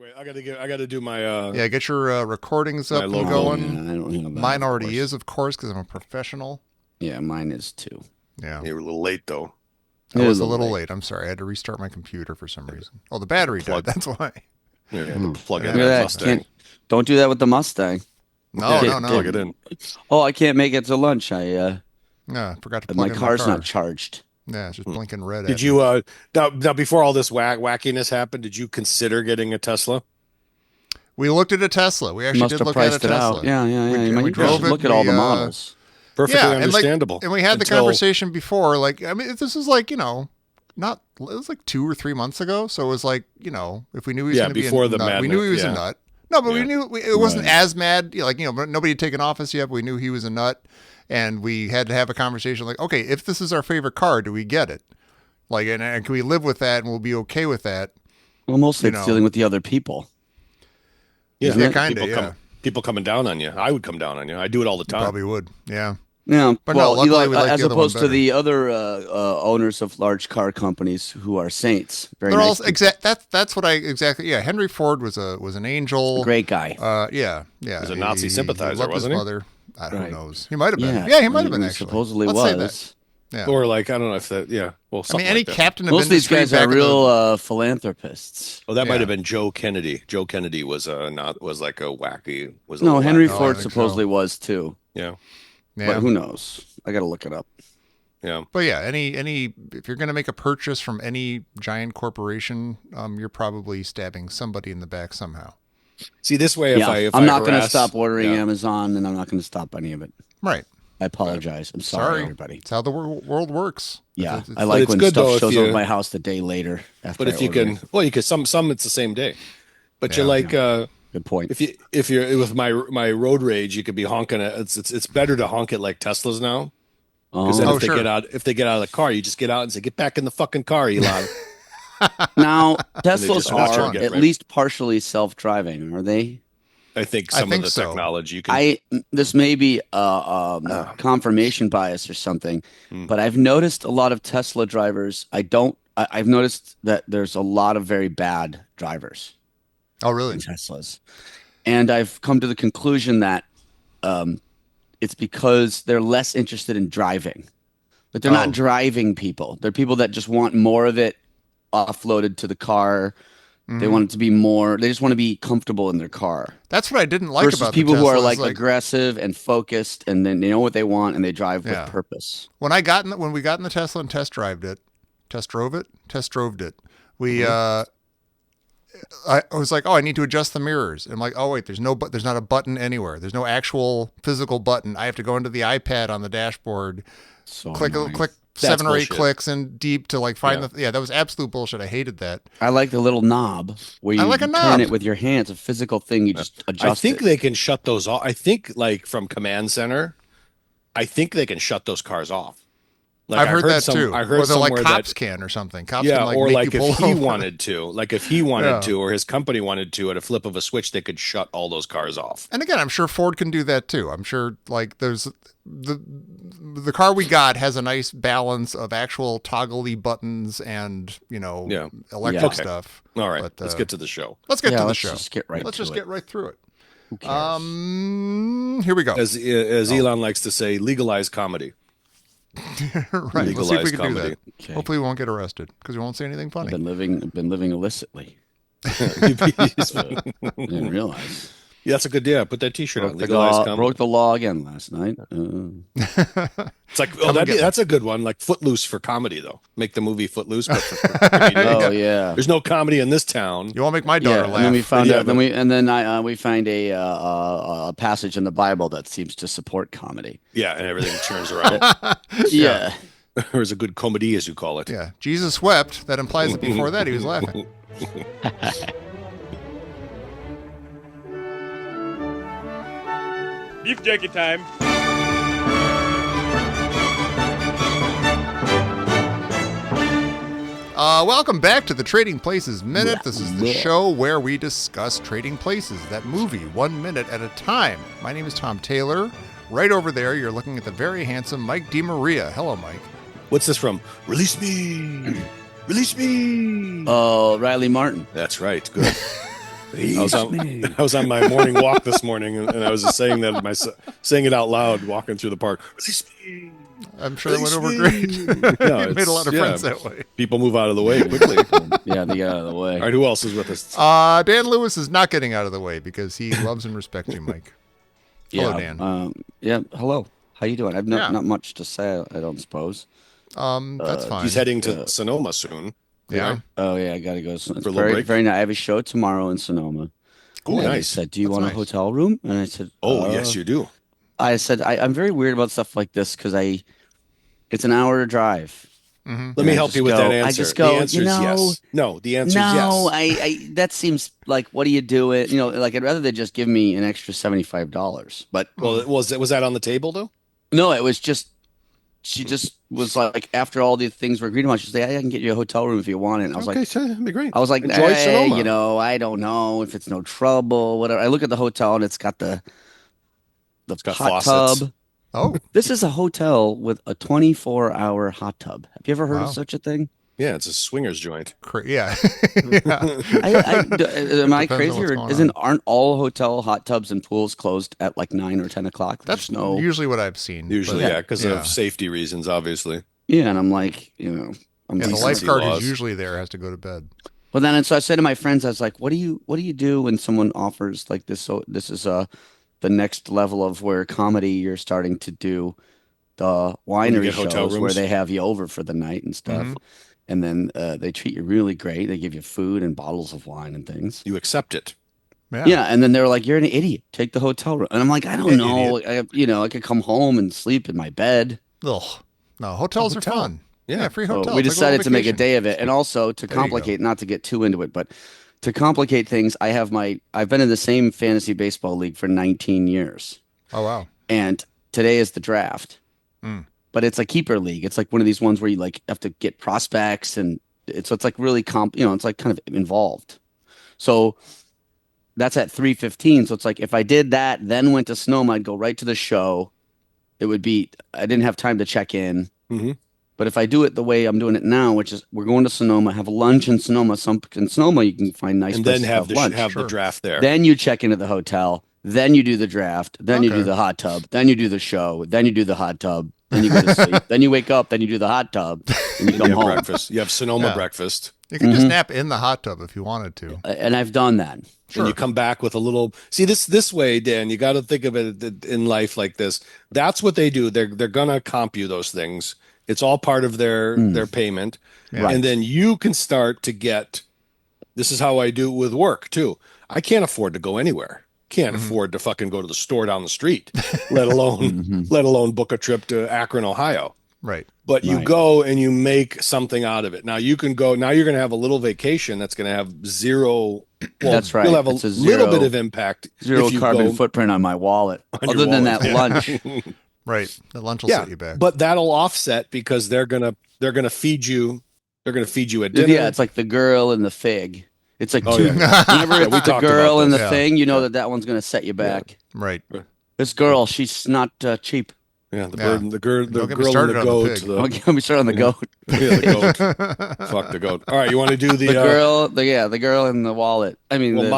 Wait, I gotta do my Yeah, get your recordings up and logo. going. Yeah, I don't have that, Mine of already course. is, of course, because I'm a professional. Yeah, mine is too. Yeah. You were a little late though. I was a little late. I'm sorry. I had to restart my computer for some reason. Oh, the battery died. That's why. Yeah, you had to plug in Look at that that. Mustang. Don't do that with the Mustang. No, Yeah, no. Plug it in. Oh, I can't make it to lunch. Yeah, I forgot to plug My in car's my car. not charged. Yeah, it's just blinking red. Did you now before all this wackiness happened, did you consider getting a Tesla? We looked at a Tesla. We actually Must did have look at a priced it Tesla. out. Yeah. We You drove should it. look at all the We, models. Perfectly Yeah, understandable. and we had the Until- conversation before. Like, I mean, this is like, not it was like 2 or 3 months ago. So it was like, if we knew he was Yeah, going to be before a the nut, we knew he was a madness, yeah. nut. No, but we Yeah. knew it wasn't Right. as mad. Like, nobody had taken office yet. But we knew he was a nut, and we had to have a conversation. Like, okay, if this is our favorite car, do we get it? Like, and can we live with that, and we'll be okay with that? Well, mostly it's dealing with the other people. Yeah, Yeah, kinda, people yeah. People coming down on you. I would come down on you. I do it all the time. Probably would. Yeah. Yeah, But no, well, luckily we like as the other one opposed to better. the other owners of large car companies who are saints. Very They're nice all people. That's what I exactly. Yeah, Henry Ford was an angel. Great guy. Yeah. He was a Nazi sympathizer, loved wasn't his he? mother. I don't Right. know. He might have been. Yeah, Yeah, he might have been actually. Supposedly Let's say was. that. Yeah. Or like I don't know if that. Yeah. Well, I something mean, any like that. captain of Most of these industry guys back are in the- real philanthropists. Oh, that Yeah. might have been Joe Kennedy. Joe Kennedy was was like a wacky. Was a No, little Henry wacky. I Ford think supposedly so. was too. Yeah. Yeah. But who knows? I got to look it up. Yeah. But yeah, any if you're going to make a purchase from any giant corporation, you're probably stabbing somebody in the back somehow. See, this way, if I'm I not going to harass- stop ordering yeah. Amazon, and I'm not going to stop any of it. Right. I apologize. I'm sorry, everybody. It's how the world works. Yeah, It's- I like it's when good, stuff though, if shows you- up at my house the day later. After But if I you order can, it. well, you could some it's the same day. But you Yeah. like Good point. if you're with my road rage, you could be honking it. It's better to honk it like Teslas now. Because then Oh. if they sure. if they get out of the car, you just get out and say, "Get back in the fucking car, Elon." Now, just Teslas watch her are get at right. least partially self-driving, are they? I think I some think of the so. technology you can. This may be confirmation bias or something, Hmm. but I've noticed a lot of Tesla drivers. I've noticed that there's a lot of very bad drivers Oh, really? in Teslas, and I've come to the conclusion that it's because they're less interested in driving. But they're Oh. not driving people. They're people that just want more of it offloaded to the car. They want it to be more. They just want to be comfortable in their car. That's what I didn't like Versus about people the who are Tesla, like, is aggressive and focused, and then they know what they want and they drive Yeah. with purpose. when we got in the Tesla and test drove it. We I was like, oh, I need to adjust the mirrors. I'm like, oh wait, there's not a button anywhere. There's no actual physical button. I have to go into the iPad on the dashboard, So click annoying. 7 or 8 bullshit. clicks in deep to like find Yeah. that was absolute bullshit. I hated that. I like the little knob where you I like a turn knob. it with your hand. It's a physical thing. You just adjust I think it. they can shut those off. I think like from Command Center, I think they can shut those cars off. Like I've heard that some, too. I heard or they're like somewhere cops that can or something. Cops yeah, can like or make like you if pull he over. wanted to, like if he wanted Yeah. to, or his company wanted to, at a flip of a switch, they could shut all those cars off. And again, I'm sure Ford can do that too. I'm sure like there's the car we got has a nice balance of actual toggly buttons and Yeah. electric Yeah. Okay. stuff. All right, But, let's get to the show. Let's get to the let's show. just get right Let's to just it. get right through it. Who cares? Here we go. As Elon likes to say, legalize comedy. Right. Let's see if we legalized can comedy. do that. Okay. Hopefully, we won't get arrested because we won't say anything I've funny. been living illicitly. Yeah, I didn't realize. that's a good idea. Put that T-shirt on. Broke the, Legalize law, comedy. broke the law again last night. It's like, oh, and get me. that's a good one. Like Footloose for comedy, though. Make the movie Footloose, but for comedians. Oh yeah. Uh, There's no comedy in this town. You won't make my daughter Yeah, laugh. and then we found Yeah, out. We find a passage in the Bible that seems to support comedy. Yeah, and everything turns around. Yeah, There's a good comedy, as you call it. Yeah, Jesus wept. That implies that before that he was laughing. Beef jerky time. Welcome back to the Trading Places Minute. This is the show where we discuss Trading Places, that movie, 1 minute at a time. My name is Tom Taylor. Right over there, you're looking at the very handsome Mike DeMaria. Hello, Mike. What's this from? Release me! Release me! Oh, Riley Martin. That's right. Good. I was on my morning walk this morning, and I was just saying saying it out loud, walking through the park. Release me. I'm sure that went over Release great. me. No, You made a lot of yeah, friends that way. people move out of the way quickly. Yeah, they get out of the way. All right, who else is with us? Dan Lewis is not getting out of the way because he loves and respects you, Mike. Hello, Dan. Yeah, hello. How you doing? I've Yeah. not much to say, I don't suppose. That's fine. He's heading to Sonoma soon. Yeah. Oh yeah, I gotta go. It's For a little very break? very nice. I have a show tomorrow in Sonoma. Oh, And He nice. said, "Do you That's want nice. a hotel room?" And I said, Oh, yes, you do. I said, I'm very weird about stuff like this because it's an hour drive. Mm-hmm. Let me I help just you with go- that I answer. just go, the answer you is know, yes. No, the answer is No, yes. that seems like, what do you do it? Like I'd rather they just give me an extra $75. But Well, was that on the table though? no, it was just she just was like, after all the things were agreed upon, she said, "Hey, I can get you a hotel room if you want it." And I was Okay, like, so that'd be great. I was like, Enjoy Sonoma. I don't know if it's no trouble, whatever. I look at the hotel and it's got the It's got hot faucets. tub. Oh, This is a hotel with a 24-hour hot tub. Have you ever heard of wow. such a thing? Yeah, it's a swingers joint. Yeah. Yeah. Am I Depends on crazy, what's or going on. aren't all hotel hot tubs and pools closed at like 9 or 10 o'clock? That's There's no, usually what I've seen. Usually, but- yeah, because of safety reasons, obviously. yeah, and I'm like, I'm Yeah, the like, lifeguard laws. who's usually there has to go to bed. well then, and so I said to my friends, I was like, what do you do when someone offers like this? So this is the next level of where comedy, you're starting to do the When you winery get hotel shows where rooms? they have you over for the night and stuff. Mhm. And then they treat you really great. They give you food and bottles of wine and things. You accept it. Yeah, and then they were like, "You're an idiot. Take the hotel room." And I'm like, "I don't know. I could come home and sleep in my bed." Ugh. No, hotels are fun. Yeah. Free So hotels. we Like a little decided to make a vacation. day of it, and also to There you go. complicate, not to get too into it, but to complicate things, I've been in the same fantasy baseball league for 19 years, Oh, wow. and today is the draft. Mm. But it's a keeper league. It's like one of these ones where you like have to get prospects, and it's like really it's like kind of involved. So that's at 3:15. So it's like if I did that, then went to Sonoma, I'd go right to the show. I didn't have time to check in. Mhm. But if I do it the way I'm doing it now, which is we're going to Sonoma, have lunch in Sonoma. In Sonoma, you can find nice And places then to have the lunch. have Sure. the draft there. Then you check into the hotel. Then you do the draft. Then you Okay. do the hot tub. Then you do the show. Then you do the hot tub. Then you go to sleep. Then you wake up. Then you do the hot tub. And you You come have home. breakfast. You have Sonoma Yeah. breakfast. You can just Mhm. nap in the hot tub if you wanted to. And I've done that. Sure. And you come back with a little. See this way, Dan. You got to think of it in life like this. That's what they do. They're gonna comp you those things. It's all part of their payment, Yeah. and then you can start to get. This is how I do it with work too. I can't afford to go anywhere. Can't afford to fucking go to the store down the street, let alone book a trip to Akron, Ohio. Right. But you Right. go and you make something out of it. Now you can go. Now you're going to have a little vacation that's going to have zero. Well, That's right. You'll have a It's a little zero- bit of impact Zero if you carbon go footprint on my wallet. on your Other than wallet. that Yeah. lunch. Right. The lunch will Yeah, set you back. but that'll offset because they're gonna feed you. They're gonna feed you at dinner. Yeah, it's like the girl and the fig. It's like Oh, two. yeah. Whenever Yeah, it's we the talked girl about and the this. Yeah. thing, you know that one's going to set you back. Right. This girl, she's not cheap. Yeah, the Yeah. bird, and the girl, the Don't get me girl and started the on the goat. pig. I'll get me started on the goat. Yeah, the goat. Fuck the goat. All right, you want to do the, The girl, the girl in the wallet. I mean, Well,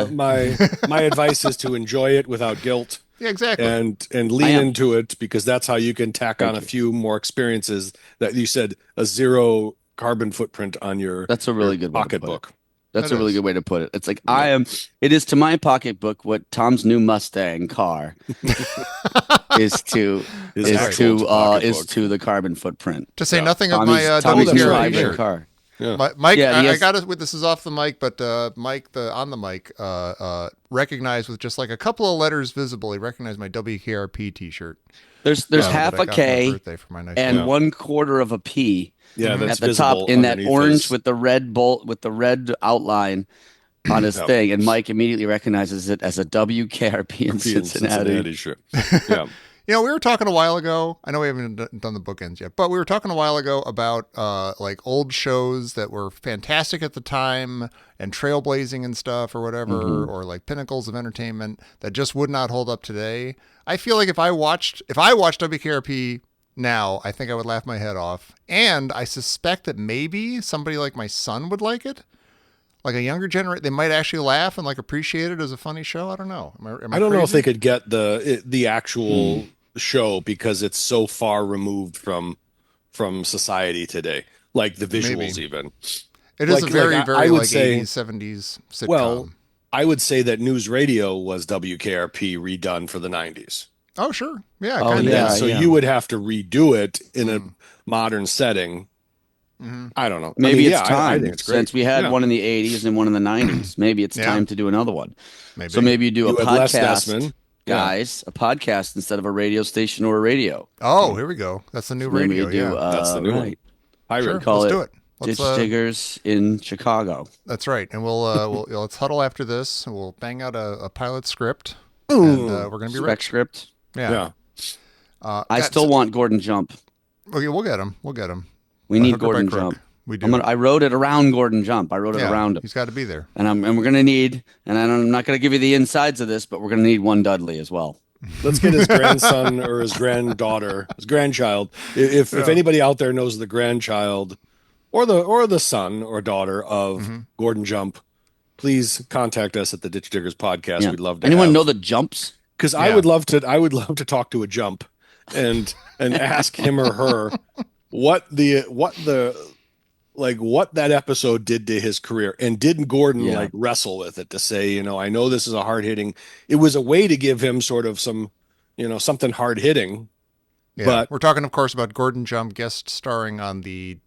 my advice is to enjoy it without guilt Yeah, exactly. and I lean am. into it because that's how you can tack Thank on a you. few more experiences that you said a zero carbon footprint on your That's a really good way to put it. pocketbook. That's That a really is. good way to put it. It's like it is to my pocketbook what Tom's new Mustang car is to His is actual to pocketbook. the carbon footprint. To say Yeah. nothing of Tommy's, my Tommy's new right, WKRP hybrid shirt. car. Yeah. Mike, Yeah, he I has- got it. This is off the mic, but Mike, on the mic, recognized with just like a couple of letters visible. He recognized my WKRP T-shirt. There's that half I a got for my K birthday for my nice and Yeah. 1/4 of a P Yeah, that's at the top visible in that underneath orange his- with the red bolt with the red outline on his Yeah. thing, and Mike immediately recognizes it as a WKRP in Cincinnati. shirt. Yeah. You know, we were talking a while ago. I know we haven't done the bookends yet, but we were talking a while ago about like old shows that were fantastic at the time and trailblazing and stuff or whatever, or like pinnacles of entertainment that just would not hold up today. I feel like if I watched WKRP now, I think I would laugh my head off. And I suspect that maybe somebody like my son would like it. like a younger generation, they might actually laugh and like appreciate it as a funny show. I don't know. Am I I don't know if crazy? they could get the actual show because it's so far removed from society today, like the visuals Maybe. even. It is Like a very, I very would like say, 80s, 70s sitcom. well, I would say that news radio was WKRP redone for the 90s. Oh, sure. Yeah, Oh, kind of And then yeah, is. so yeah. you would have to redo it in a modern setting. Mhm. I don't know. I Maybe mean, it's yeah, I time think it's great. since we had Yeah. one in the 80s and one in the 90s. Maybe it's Yeah. time to do another one. Maybe. So maybe you do You a had Les podcast, Nessman. Yeah. guys, a podcast instead of a radio station or a radio. Oh, here we go. That's the new So maybe radio. you do, Yeah. That's the new one. right. Pirate. Sure. Call Let's it do it. Let's, Ditch Diggers in Chicago. that's right. And we'll let's huddle after this. And we'll bang out a pilot script. Boom. And we're going to be Spec rich. script. Yeah. Yeah. I still want Gordon Jump. Okay, we'll get him. We'll get him. We need Hook or by Gordon crook. Jump. We do. I wrote it around Gordon Jump. I wrote it Yeah, around him. he's got to be there. And we're going to need, and I'm not going to give you the insides of this, but we're going to need one Dudley as well. Let's get his grandson or his granddaughter, his grandchild. If anybody out there knows the grandchild or the son or daughter of Gordon Jump, please contact us at the Ditch Diggers podcast. Yeah. We'd love to. Anyone know the Jumps? Because I would love to talk to a Jump and ask him or her what that episode did to his career, and didn't Gordon like wrestle with it to say, I know this is a hard hitting. It was a way to give him sort of some, something hard hitting. Yeah. But we're talking, of course, about Gordon Jump guest starring on the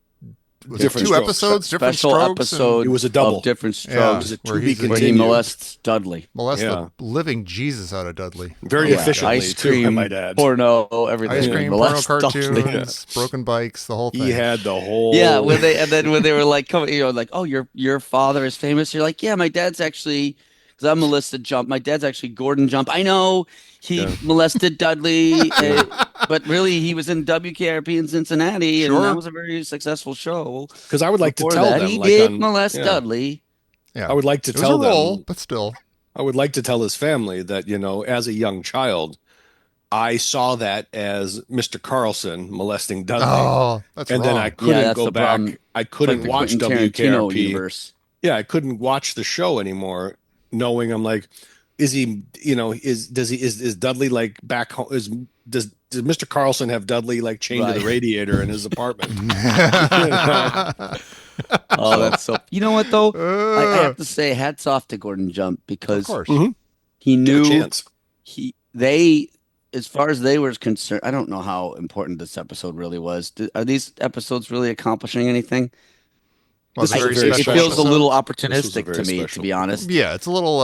Different two Strokes. episodes, different Special strokes, episode. It was a double. Of Different Yeah. It Strokes. was a Where to be he's- Where he continued. molests Dudley. molest Yeah. the living Jesus out of Dudley. Very Yeah. efficiently, Ice too, I cream, might add. porno, everything. Ice cream, porno Molest Dudley. cartoons, broken bikes, the whole thing. He had the whole. Yeah, when they were like, like, oh, your father is famous. You're like, yeah, my dad's actually, because I'm molested Jump. My dad's actually Gordon Jump. I know he molested Dudley, but really he was in WKRP in Cincinnati, and Sure. that was a very successful show. Because I would like to Before tell that, them, he like did on, molest yeah. Dudley. Yeah. I would like to It was tell a role, them. but still. I would like to tell his family that, as a young child, I saw that as Mr. Carlson molesting Dudley. Oh, that's and wrong. then I couldn't that's go the back. problem. I couldn't Like the watch Quentin Tarantino WKRP. universe. Yeah, I couldn't watch the show anymore, knowing I'm like, is he, is Dudley like back home? Does Mr. Carlson have Dudley like chained to the Right. radiator in his apartment? Oh, that's so. You know what though? I Uh, have to say, hats off to Gordon Jump of because course. Mhm. he Give a knew chance. as far as they were concerned. I don't know how important this episode really was. Are these episodes really accomplishing anything? Well, it's This a was very a very It special feels a episode. little This was a opportunistic very to me, to special. be honest. Yeah, it's a little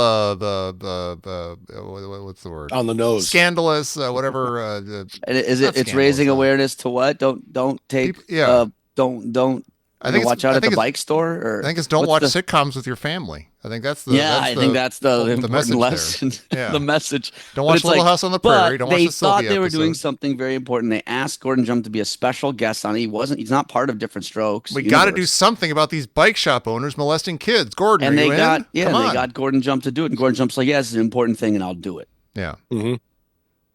what's the word? On the nose. Scandalous, whatever. And is Not it? It's raising scandalous, though. awareness to what? Don't take. People- yeah. Don't. I think watch it's- out I at the think it's- bike store. Or I think it's don't watch what's the- sitcoms with your family. I think that's the I think that's the important message there. lesson. Yeah. The message. Don't But watch it's Little like, House on the Prairie. But Don't watch they the thought Sylvia they were doing episode. something very important. They asked Gordon Jump to be a special guest on. He's not part of Different Strokes. We got to do universe. something about these bike shop owners molesting kids. Gordon, And are they you in? got Come on. they got Gordon Jump to do it. And Gordon Jump's like, yeah, this is an important thing, and I'll do it. Yeah. hmm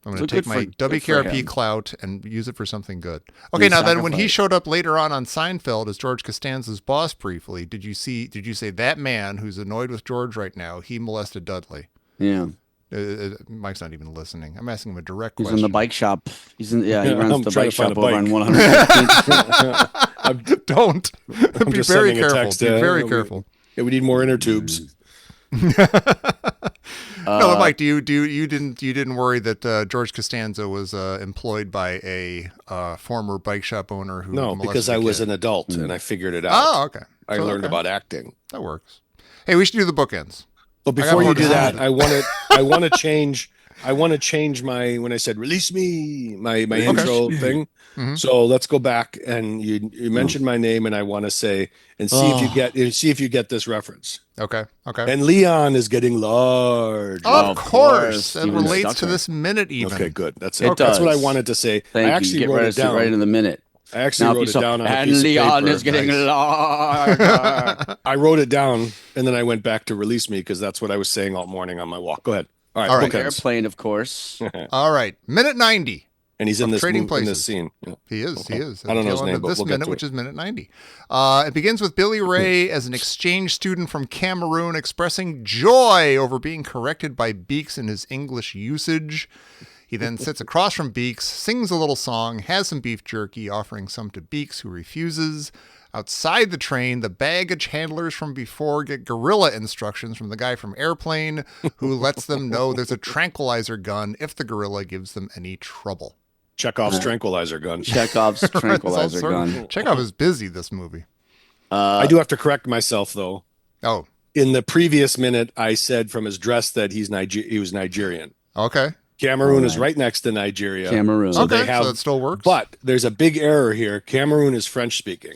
I'm going So to take good my for- good for WKRP him. clout and use it for something good. Okay, He now then, when he sacrificed. showed up later on Seinfeld as George Costanza's boss briefly, did you say that man who's annoyed with George right now, he molested Dudley? Yeah, Mike's not even listening. I'm asking him a direct he's question. in the bike shop. He Yeah, runs I'm the trying bike to find shop a over bike. on 115th. I'm, Don't. I'm Be just very sending a careful. text. Be very careful. Yeah, we need more inner tubes. No, but Mike, you didn't worry that George Costanza was employed by a former bike shop owner who No, molested because a I was kid? an adult and I figured it out. Oh, okay. I So, learned okay. about acting. That works. Hey, we should do the bookends. But I got before more you do to that, say. I want to change. I want to change my when I said release me my intro thing. Mhm. So let's go back and you mentioned my name and I want to say and see if you get this reference. Okay. Okay. And Leon is getting large. of Of course, course. that Even relates to stucker. this minute even. Okay, good. That's It it. That's what I does. wanted to say. Thank I you. actually Get wrote right, it down. right in the minute. I actually Now, if wrote you it saw, down on a and piece Leon of paper. is getting Nice. larger. I wrote it down and then I went back to release me because that's what I was saying all morning on my walk. Go ahead. All right. All right. bookends. Airplane, of course. All right, minute 90. and he's in Of this Trading in Places. this scene. Yeah. He is. He is. I don't know his name, but This we'll get minute, to which it. is minute 90. It begins with Billy Ray as an exchange student from Cameroon expressing joy over being corrected by Beeks in his English usage. He then sits across from Beeks, sings a little song, has some beef jerky, offering some to Beeks, who refuses. Outside the train, the baggage handlers from before get guerrilla instructions from the guy from Airplane, who lets them know there's a tranquilizer gun if the gorilla gives them any trouble. Chekhov's tranquilizer gun. Chekhov's tranquilizer gun. Chekhov is busy this movie. I do have to correct myself though. Oh, In the previous minute, I said from his dress that he was Nigerian. okay. Cameroon is right next to Nigeria. Cameroon. So Okay, they have, so that still works. But there's a big error here. Cameroon is French speaking.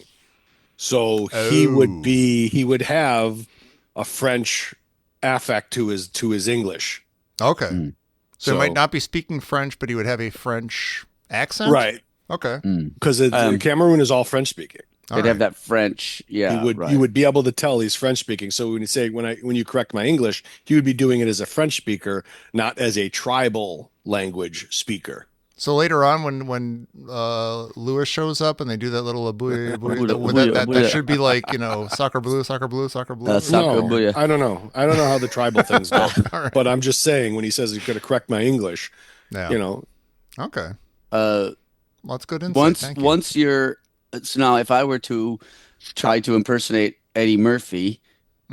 So he would have a French affect to his English. Okay. So he might not be speaking French, but he would have a French accent? Right. Okay. Because Cameroon is all French speaking. They'd have that French. Yeah. You would be able to tell he's French speaking. So when you say when you correct my English, he would be doing it as a French speaker, not as a tribal language speaker. So later on, when Lewis shows up and they do that little that should be like, soccer blue, soccer blue, soccer blue. Booyah. I don't know. I don't know how the tribal things go. Right. But I'm just saying when he says he's going to correct my English, Okay. Well, that's good insight. Thank you. Once you're so now, if I were to try to impersonate Eddie Murphy,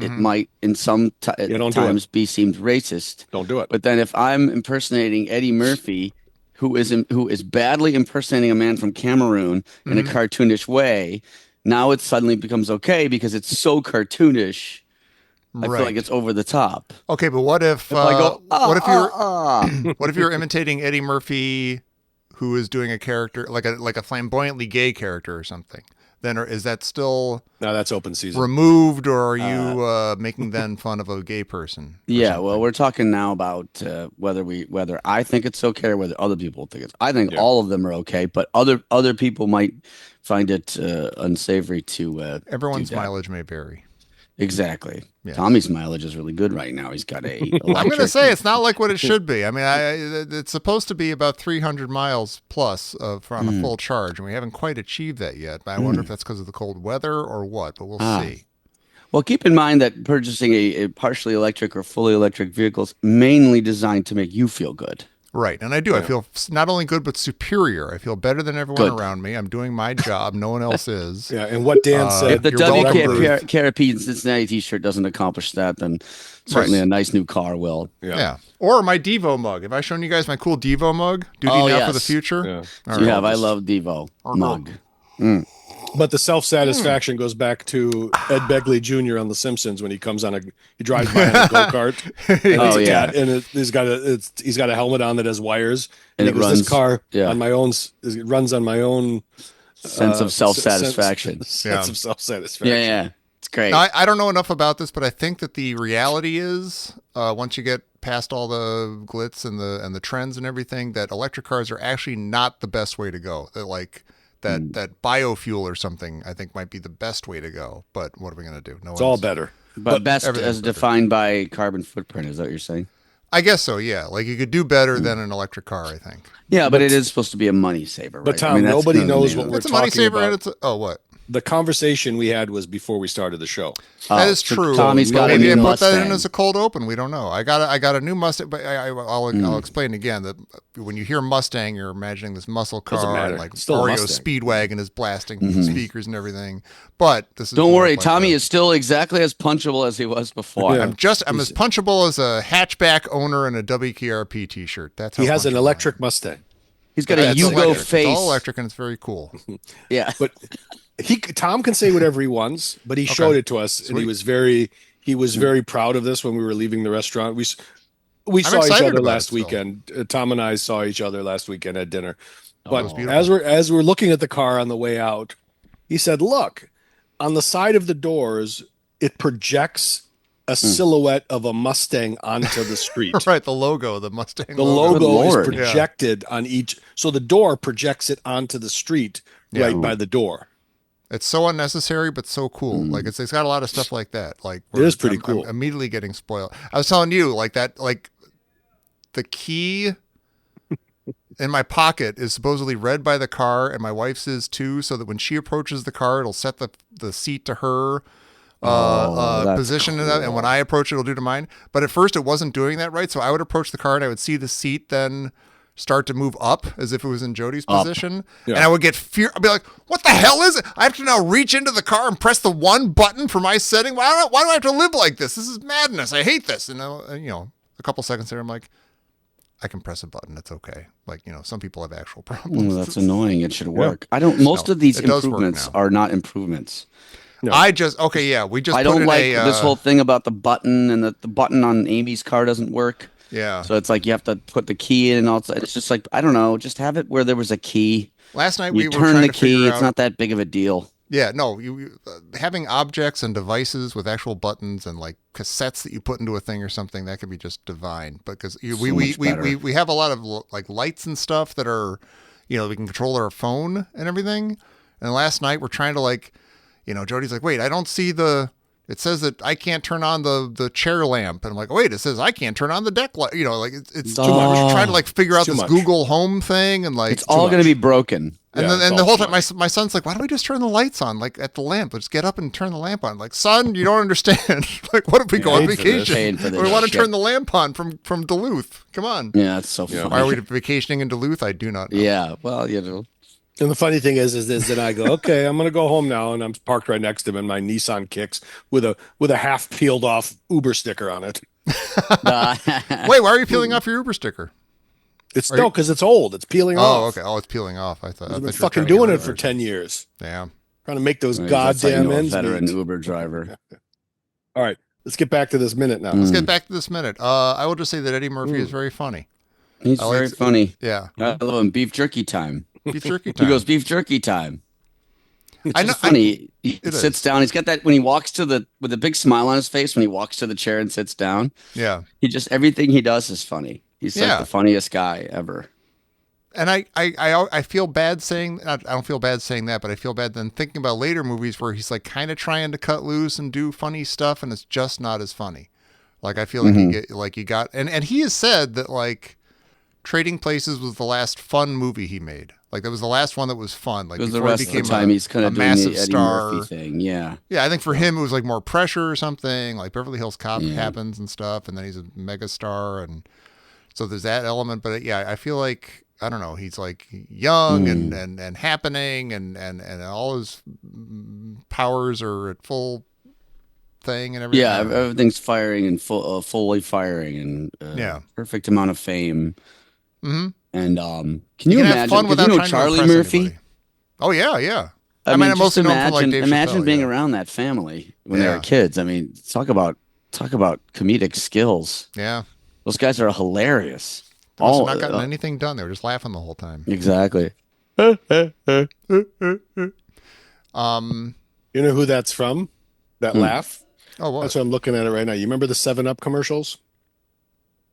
it might in some times be seemed racist. Don't do it. But then if I'm impersonating Eddie Murphy, who is badly impersonating a man from Cameroon in a cartoonish way, now it suddenly becomes okay because it's so cartoonish. I feel like it's over the top. Okay, but what if I go, what if you're imitating Eddie Murphy, who is doing a character like a flamboyantly gay character or something? Then is that still that's open season removed, or are you making then fun of a gay person? Yeah, well, we're talking now about whether I think it's okay or whether other people think it's. I think all of them are okay, but other people might find it unsavory to. Everyone's mileage may vary. Exactly. Yes. Tommy's mileage is really good right now. He's got a. I'm going to say it's not like what it should be. I mean, it's supposed to be about 300 miles plus on a full charge, and we haven't quite achieved that yet. But I wonder if that's because of the cold weather or what. But we'll see. Well, keep in mind that purchasing a partially electric or fully electric vehicle is mainly designed to make you feel good. Right. And I do. I feel not only good, but superior. I feel better than everyone around me. I'm doing my job. No one else is. Yeah. And what Dan said. If the WKRP Cincinnati t-shirt doesn't accomplish that, then certainly a nice new car will. Yeah. Or my Devo mug. Have I shown you guys my cool Devo mug? Duty now for the future? Yeah. You have. I love Devo mug. But the self-satisfaction goes back to Ed Begley Jr. on The Simpsons when he comes he drives by on a go-kart. And he's got a helmet on that has wires. And it runs, this car on my own, it runs on my own sense of self-satisfaction. Sense of self-satisfaction. Yeah. It's great. Now, I don't know enough about this, but I think that the reality is once you get past all the glitz and the trends and everything, that electric cars are actually not the best way to go. That biofuel or something, I think, might be the best way to go. But what are we going to do? It's all better. But best as defined by carbon footprint, is that what you're saying? I guess so, yeah. Like you could do better than an electric car, I think. Yeah, but it is supposed to be a money saver, right? But Tom, nobody knows what we're talking about. It's a money saver about. And what? The conversation we had was before we started the show. That is true. Tommy's got Maybe a new I put Mustang. that in as a cold open. We don't know. I got a new Mustang, but I'll explain again that when you hear Mustang, you're imagining this muscle car, and like Oreo Speedwagon is blasting speakers and everything. But this is don't worry, Tommy is still exactly as punchable as he was before. Yeah. I'm as punchable as a hatchback owner in a WKRP t-shirt. That's how he has an electric Mustang. He's got a Yugo face. It's all electric and it's very cool. Yeah, but Tom can say whatever he wants, but he showed it to us, and he was very proud of this when we were leaving the restaurant. We saw each other last weekend. Tom and I saw each other last weekend at dinner. But as we're looking at the car on the way out, he said, "Look, on the side of the doors, it projects a silhouette of a Mustang onto the street." Right, the logo, the Mustang. The logo is projected on each, so the door projects it onto the street right by the door. It's so unnecessary, but so cool. Like it's got a lot of stuff like that. Like it is pretty cool. I'm immediately getting spoiled. I was telling you, like that, like the key in my pocket is supposedly read by the car, and my wife's is too, so that when she approaches the car, it'll set the seat to her That's position, cool. and when I approach it, it'll do to mine. But at first, it wasn't doing that right, so I would approach the car, and I would see the seat then start to move up as if it was in Jody's position, Yeah. and I would get fear. I'd be like, "What the hell is it? I have to now reach into the car and press the one button for my setting. Why do I have to live like this? This is madness. I hate this." And a couple seconds later, I'm like, I can press a button. It's okay. Like, some people have actual problems. That's annoying. It should work. Most of these it does work improvements now. are not improvements. No. We just I put don't in like a, this whole thing about the button, and the button on Amy's car doesn't work. yeah. So it's like you have to put the key in and all. It's just like, I don't know, just have it where there was a key. Last night You we were turn trying the to key. figure It's out. not that big of a deal. Yeah, no, having objects and devices with actual buttons and like cassettes that you put into a thing or something, that could be just divine. Because we much better. we have a lot of like lights and stuff that are, we can control our phone and everything. And last night we're trying to Jody's like, wait, I don't see it says that I can't turn on the chair lamp. And I'm like, wait, it says I can't turn on the deck light. It's too much. We're trying to figure out Too this much. Google Home thing and It's all going to be broken. and Yeah, then it's and all the whole too time, much. my son's like, "Why don't we just turn the lights on, like at the lamp? Let's get up and turn the lamp on." Like, son, you don't understand. Like, what if we go on Paying for this, vacation? paying for this We want to shit. turn the lamp on from Duluth. Come on. Yeah, it's so Yeah. funny. Why are we vacationing in Duluth? I do not know. Yeah, well, And the funny thing is that I go, okay, I'm gonna go home now, and I'm parked right next to him in my Nissan Kicks with a half peeled off Uber sticker on it. Wait, why are you peeling off your Uber sticker? It's no, because it's old. It's peeling Oh, off. okay. Oh, it's peeling off. I thought I've you been were fucking trying to get doing rid it of for 10 years. Yeah. Trying to make those That's how you goddamn know a ends veteran meet. Uber driver. All right, let's get back to this minute now. Let's get back to this minute. I will just say that Eddie Murphy is very funny. He's I like very it. funny. Yeah. I love him. Beef jerky time. Beef jerky He time. goes, beef jerky time. I know. It's funny. He It sits is. down. He's got that when he walks with a big smile on his face when he walks to the chair and sits down. Yeah. Everything he does is funny. He's Yeah. like the funniest guy ever. And I feel bad saying I don't feel bad saying that, but I feel bad then thinking about later movies where he's like kind of trying to cut loose and do funny stuff, and it's just not as funny. Like I feel like you got and he has said that like Trading Places was the last fun movie he made. Like that was the last one that was fun. Like Because the before rest he of the became time he's kind a of doing massive the Eddie star. Murphy thing. Yeah. Yeah, I think for him it was like more pressure or something. Like Beverly Hills Cop happens and stuff, and then he's a mega star, and so there's that element. But yeah, I feel like I don't know. He's like young and happening, and all his powers are at full thing and everything. Yeah, everything's firing and fully firing and Yeah. perfect amount of fame. Mm-hmm. And can you can have imagine? fun 'Cause without you know trying to Charlie impress Murphy? anybody. Oh yeah, yeah. I mean, mean, I'm just mostly known from like Dave imagine Chappelle, being yeah. around that family when they Yeah. were kids. I mean, talk about comedic skills. Yeah. Those guys are hilarious. They must have not gotten anything done. They were just laughing the whole time. Exactly. You know who that's from? That laugh? Oh, what? That's what I'm looking at it right now. You remember the 7-Up commercials?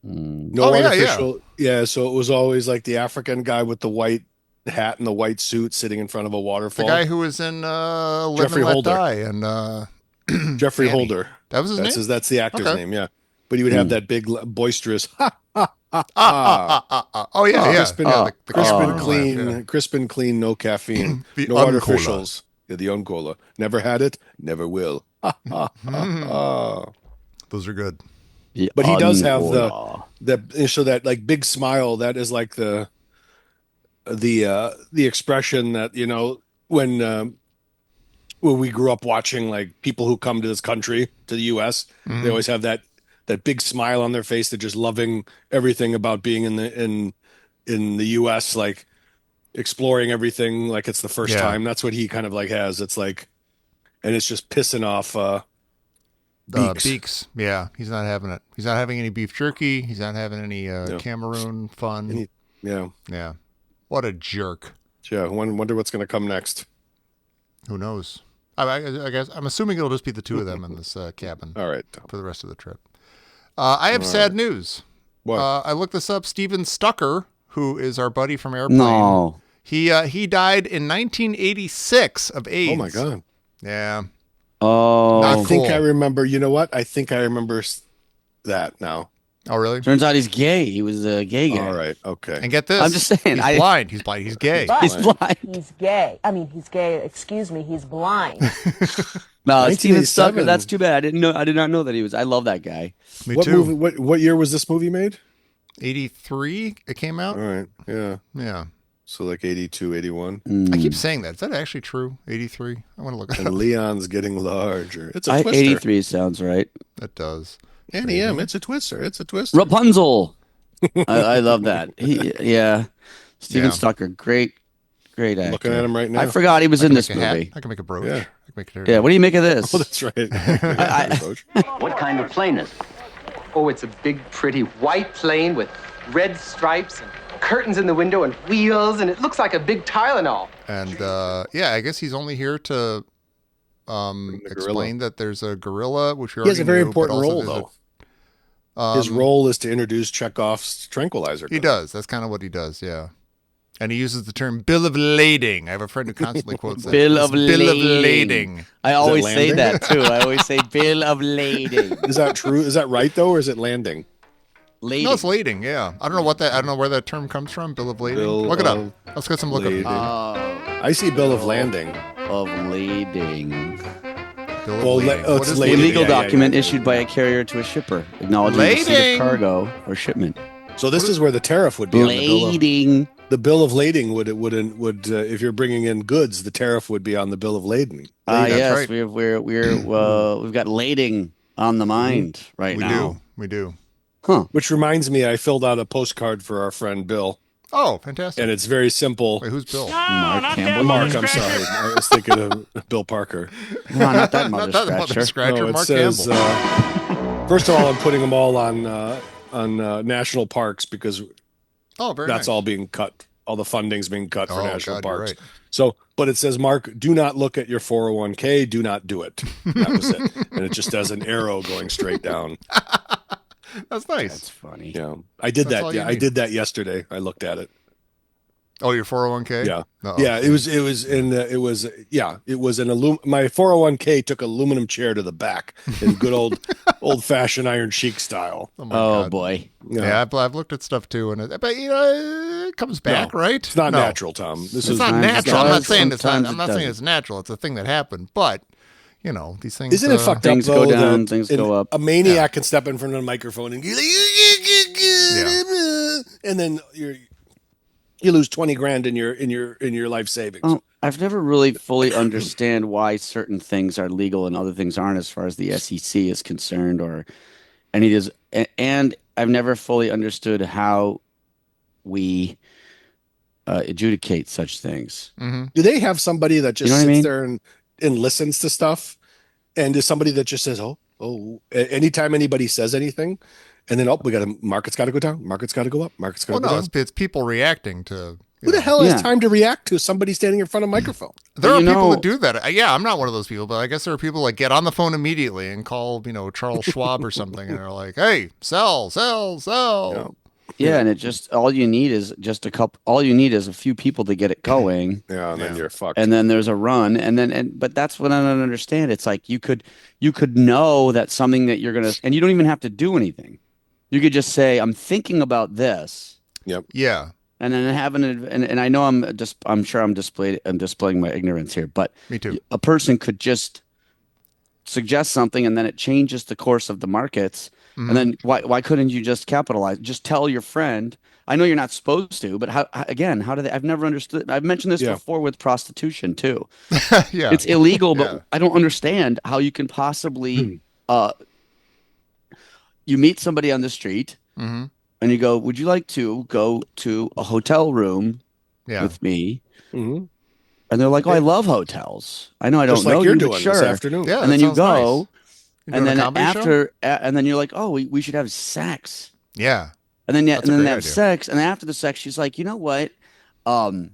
No Oh, yeah, artificial. Yeah, so it was always like the African guy with the white hat and the white suit sitting in front of a The waterfall. guy who was in Live Jeffrey and Let Holder. Die and Jeffrey Annie. Holder. That was his name? That's the actor's Okay. name, yeah. But he would have that big boisterous ha ha ha ha. Oh yeah, yeah. Crisp and, The crisp and laugh, clean, yeah. crisp and clean, no caffeine, The no uncola. artificials. Yeah, the uncola. Never had it, never will. Ha, ha, ha, ha. Those are good. But he does have Uncola. so that like big smile. That is like the expression that when we grew up watching like people who come to this country to the U.S. They always have that big smile on their face. They're just loving everything about being in the U.S. Like exploring everything like it's the first Yeah. time. That's what he kind of like has. It's like, and it's just pissing off Beaks. Beaks. Yeah, he's not having it. He's not having any beef jerky. He's not having any Cameroon fun. Yeah. Yeah. What a jerk. Yeah. Wonder what's going to come next. Who knows? I guess I'm assuming it'll just be the two of them in this cabin All right. for the rest of the trip. I have sad news. What? I looked this up. Steven Stucker, who is our buddy from Airplane, No. he died in 1986 of AIDS. Oh my God. Yeah. Oh. Not I think cool. I remember. You know what? I think I remember that now. Oh, really? Turns out he's gay. He was a gay guy. All right. Okay. And get this. I'm just saying. He's blind. He's blind. He's gay. He's blind. He's gay. I mean, he's gay. Excuse me. He's blind. No, Steven 1987. Stucker. That's too bad. I did not know that he was. I love that guy. Me What too. movie? What year was this movie made? 83 it came out? All right. Yeah. Yeah. So like 82, 81. I keep saying that. Is that actually true? 83? I want to look it And up. Leon's getting larger. It's a twister. 83 sounds right. That does. Annie M. It's a twister. It's a twister. Rapunzel. I love that. Steven Yeah. Stucker, great actor. Looking at him right now. I forgot he was in Make this a hat. movie. I can make a brooch. Yeah. I can make it. Yeah, what do you make of this? Oh, that's right. What kind of plane is it? Oh, it's a big, pretty white plane with red stripes and curtains in the window and wheels, and it looks like a big Tylenol. And yeah, I guess he's only here to explain that there's a gorilla, which we He has already a very knew, but important also role, there's though. His role is to introduce Chekhov's tranquilizer. He gun. does. That's kind of what he does. Yeah. And he uses the term bill of lading. I have a friend who constantly quotes that. Bill It's of bill of lading. lading. I always say landing? that too. I always say bill of lading. Is that true? Is that right though, or is it landing? Lading. No, it's lading. Yeah. I don't know what that. I don't know where that term comes from. Bill of lading. Bill Look it up. of Let's get some look lading. up. I see bill of landing. Of lading. Bill of Well, lading. oh, What it's is A lading. lading? legal Yeah, yeah, document yeah. issued by a carrier to a shipper, acknowledging the receipt Lading. of cargo or shipment. So this is where the tariff would be on the bill of Lading. the bill of lading would if you're bringing in goods, the tariff would be on the bill of lading. Ah, That's yes, right. we've got lading on the mind right We now. do. We do. Huh. Which reminds me, I filled out a postcard for our friend Bill, Oh, fantastic. and it's very simple. Wait, who's Bill? Mark Campbell. Mark, I'm sorry, I was thinking of Bill Parker. No, not that mother Not that mother scratcher. scratcher. No, it Mark says, Campbell. first of all, I'm putting them all on national parks because Oh, very that's nice. all being cut. All the funding's being cut for Oh, national God, you're parks. right. So, but it says, Mark, do not look at your 401k. Do not do it. That was it. And it just has an arrow going straight down. That's nice. That's funny. Yeah, I did That's all that. you Yeah, I need. did that yesterday. I looked at it. Oh, your 401k? Yeah, Uh-oh. yeah. It was an my 401k took aluminum chair to the back in good old fashioned Iron Sheik style. Oh, my Oh God. boy. Yeah, I've looked at stuff too, and but it comes back, No, right? It's not No. natural, Tom. This It's is not Sometimes it natural. I'm not does, saying it's not. sometimes I'm it not saying doesn't. it's natural. It's a thing that happened, but you know these things. Isn't it fucked Things up go though? down, that things go up. A maniac can step in front of a microphone and and then you lose 20 grand in your life savings. Oh, I've never really fully understand why certain things are legal and other things aren't, as far as the SEC is concerned, or any of this. And I've never fully understood how we adjudicate such things. Do they have somebody that just You know what I sits mean? there and listens to stuff? And is somebody that just says, anytime anybody says anything, and then market's got to go down, market's got to go up, market's got Well, to go no, down. it's people reacting to. Who the hell Yeah. has time to react to somebody standing in front of a microphone? There But are you people know- that do that. Yeah, I'm not one of those people, but I guess there are people that get on the phone immediately and call, Charles Schwab or something, and they're like, "Hey, sell, sell, sell." Yeah, and it just all you need is a few people to get it going. Yeah, and then Yeah. you're fucked. And then there's a run, but that's what I don't understand. It's like you could know that something that you're gonna, and you don't even have to do anything. You could just say, "I'm thinking about this," Yeah, and then and I know I'm sure I'm displaying my ignorance here, but me too. a person could just suggest something, and then it changes the course of the markets. And then why couldn't you just capitalize? Just tell your friend. I know you're not supposed to, but how do they? I've never understood. I've mentioned this Yeah. before with prostitution too. Yeah, It's illegal, but Yeah. I don't understand how you can possibly. You meet somebody on the street, hmm and you go, "Would you like to go to a hotel room yeah. with me?" Mhm. And they're like, "Oh, I love hotels. I know I don't Just know like you're you, but doing sure." this afternoon. Yeah, And that then you sounds go, nice. You and doing a then comedy show? and then you're like, "Oh, we should have sex." Yeah, And then That's a they great have idea. sex, and after the sex, she's like, "You know what? I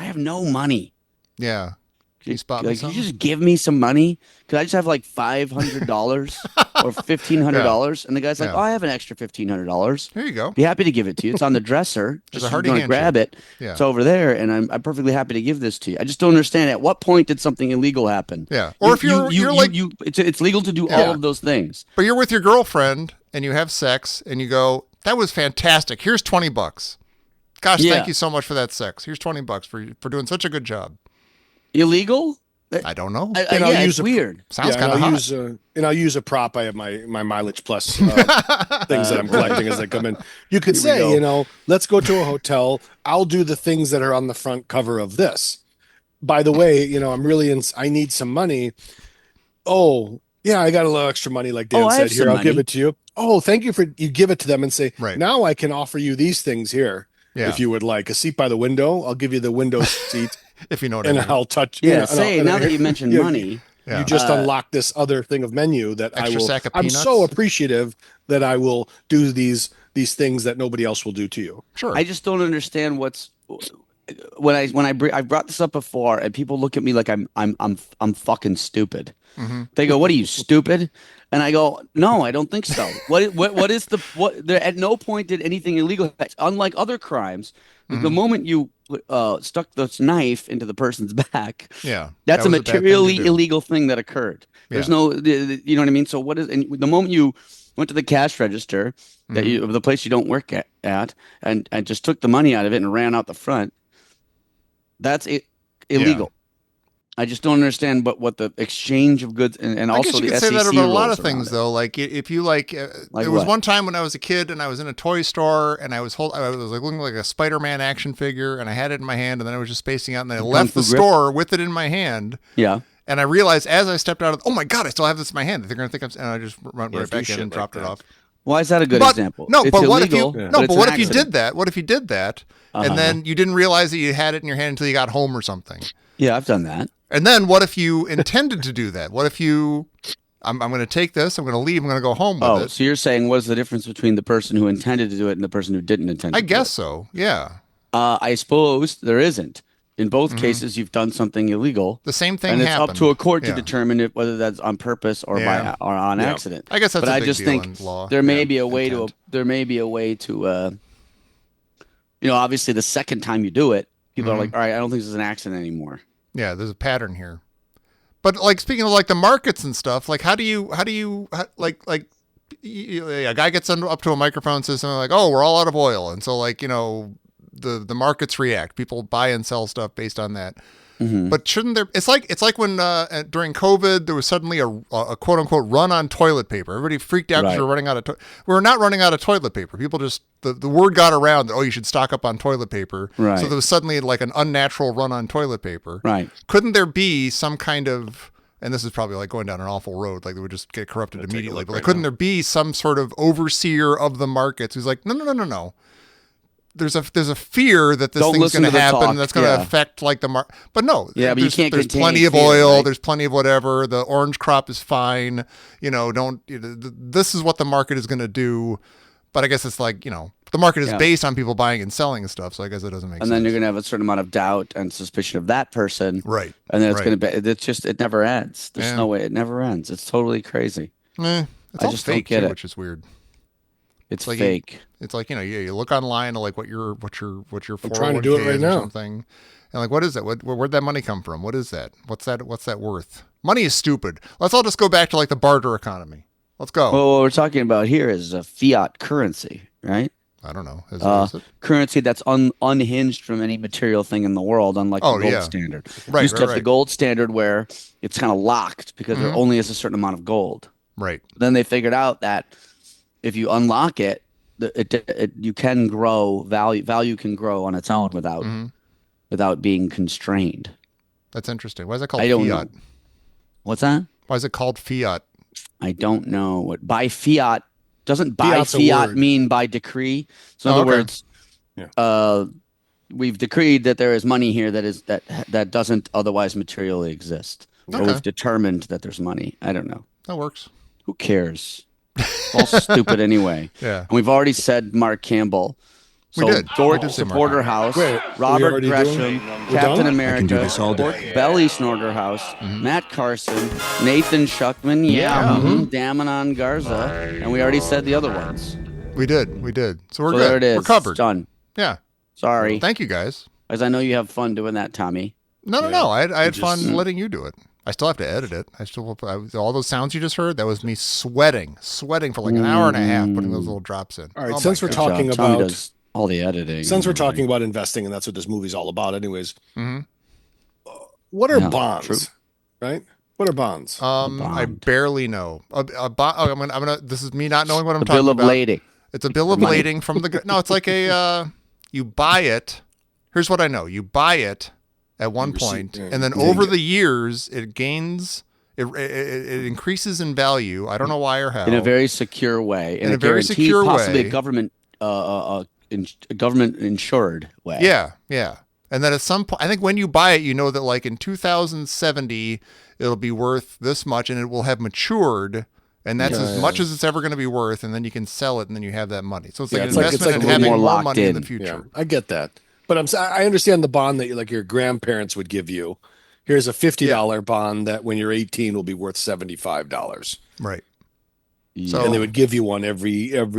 have no money. yeah. Can you spot me Like, you something? just give me some money? Could I just have like $500 or $1,500?" And the guy's like, Yeah. "Oh, I have an extra $1,500. There you go. Be happy to give it to you. It's on the dresser. There's Just a if hearty you want to grab it. Yeah. It's over there, and I'm perfectly happy to give this to you. I just don't understand at what point did something illegal happen? Yeah. Or if you're like, it's legal to do Yeah. all of those things. but you're with your girlfriend and you have sex and you go, that was fantastic. Here's $20. Gosh, Yeah. thank you so much for that sex. Here's $20 for doing such a good job. Illegal? I don't know. And I'll Yeah, use it's weird. Sounds and kind of I'll hot. use and I'll use a prop. I have my mileage plus things that I'm collecting as they come in. You could Here we say, go. let's go to a hotel. I'll do the things that are on the front cover of this. By the way, I'm really I need some money. Oh, yeah, I got a little extra money, like Dan I said. have Here, some I'll give money. it to you. Oh, thank you you give it to them and say, Right. now I can offer you these things here. Yeah. If you would like a seat by the window, I'll give you the window seat If you know what I and mean. I'll touch. Yeah, and say, and now that you mentioned money, Yeah. You just unlock this other thing of menu that I Extra will. sack of I'm peanuts? so appreciative that I will do these things that nobody else will do to you. Sure. I just don't understand I brought this up before, and people look at me like I'm fucking stupid. Mm-hmm. They go, "What are you, stupid?" And I go, "No, I don't think so." What is there? At no point did anything illegal. Unlike other crimes, Mm-hmm. the moment you stuck this knife into the person's back, Yeah. that's That a was a bad thing to materially do. illegal thing that occurred. There's Yeah. no, you know what I mean. So what is? And the moment you went to the cash register that Mm-hmm. of the place you don't work at, and just took the money out of it and ran out the front, that's illegal. I just don't understand what the exchange of goods and I also guess you the could say that SEC about a lot rules of things, around it. though. Like if you Like there was what? one time when I was a kid and I was in a toy store and I was like looking like a Spider-Man action figure and I had it in my hand and then I was just spacing out and then I left the Fu grip? store with it in my hand Yeah. and I realized as I stepped out of, oh my god, I still have this in my hand. They're gonna think and I just went right do back in shit and like dropped it that. off. Why is that a good But example? no, It's but what if you illegal, no, it's but an what if you accident. did that? What if you did that Uh-huh. and then you didn't realize that you had it in your hand until you got home or something? Yeah, I've done that. And then what if you intended to do that? What if you, I'm going to take this, I'm going to leave, I'm going to go home with Oh, it. so you're saying what's the difference between the person who intended to do it and the person who didn't intend to I do guess it? so. Yeah. I suppose there isn't. In both cases, you've done something illegal. The same thing and it's happened. up to a court to Yeah. determine whether that's on purpose or Yeah. or on Yeah. accident. I guess that's but a I big just deal think in law. there may Yeah. be a way Intent. obviously the second time you do it, people are Mm-hmm. like, all right, I don't think this is an accident anymore. Yeah, there's a pattern here. But like speaking of like the markets and stuff, like how do you a guy gets up to a microphone and says something like, "Oh, we're all out of oil," and so the markets react. People buy and sell stuff based on that. Mm-hmm. But shouldn't there? It's like when during COVID there was suddenly a quote unquote run on toilet paper. Everybody freaked out because Right. we were running out of. We were not running out of toilet paper. People just the word got around that you should stock up on toilet paper. Right. So there was suddenly like an unnatural run on toilet paper. Right. Couldn't there be some kind of? And this is probably like going down an awful road. Like they would just get corrupted immediately. But like, couldn't there be some sort of overseer of the markets who's like, no. There's a fear that this Don't thing's listen going to to the happen. talk, and that's going to yeah. affect like the market. But no, Yeah, but you can't There's contain plenty of fear, oil. right? There's plenty of whatever. The orange crop is fine. This is what the market is going to do. But I guess it's like the market is Yeah. based on people buying and selling and stuff. So I guess it doesn't make sense. And then you're going to have a certain amount of doubt and suspicion of that person. Right. And then it's Right. going to be, it never ends. There's Yeah. no way. It never ends. It's totally crazy. It's I all just don't fake get too, it. which is weird. It's like fake. It's like you look online to like what your 401k trying to do it right is or now. something, and like what is that? Where'd that money come from? What is that? What's that worth? Money is stupid. Let's all just go back to like the barter economy. Let's go. Well, what we're talking about here is a fiat currency, right? I don't know. Is it? Currency that's unhinged from any material thing in the world, unlike Oh, the gold yeah. standard. Right, Used to right, have the right. gold standard where it's kind of locked because there only is a certain amount of gold. Right. Then they figured out that if you unlock it, you can grow value. Value can grow on its own without being constrained. That's interesting. Why is that called I don't fiat? know. What's that? Why is it called fiat? I don't know what by fiat doesn't by Fiat's a fiat word. mean by decree. So in Oh, other okay. words, Yeah. we've decreed that there is money here that doesn't otherwise materially exist. Or Okay. we've determined that there's money. I don't know. That works. Who cares? It's all stupid anyway. Yeah. And we've already said Mark Campbell. We So did. George We did say Mark Porterhouse, Wait, are we Robert already Gresham, doing- we're Captain done? America, I can do this all day. Pork Belly Snorterhouse, Matt Carson, Nathan Schuckman, Damanon Garza, and we already said the other ones. We did. So we're So good. there it is. We're covered. It's done. Yeah. Sorry. Thank you guys. As I know you have fun doing that, Tommy. No. I had fun letting you do it. I still have to edit it. All those sounds you just heard, that was me sweating for like an hour and a half, putting those little drops in. All right, Oh since my we're God. talking Tommy about does all the editing. since we're talking about investing, and that's what this movie's all about, anyways. Mhm. What are Yeah, bonds? true. Right? What are bonds? I bond. barely know. I'm gonna. This is me not knowing what I'm The talking bill of about. lading. It's a bill of money. lading from the. No, it's like a. You buy it. Here's what I know. You buy it at one point, and then over the years, it gains. It increases in value. I don't know why or how. In a very secure way. In a very secure possibly way. a government government insured way. Yeah, yeah. And then at some point, I think when you buy it, you know that like in 2070, it'll be worth this much, and it will have matured, and that's as much as it's ever going to be worth, and then you can sell it, and then you have that money. So it's like an investment in having more money in the future. Yeah, I get that, but I understand the bond that like your grandparents would give you. Here's a $50 bond that when you're 18 will be worth $75. Right. So, and they would give you one every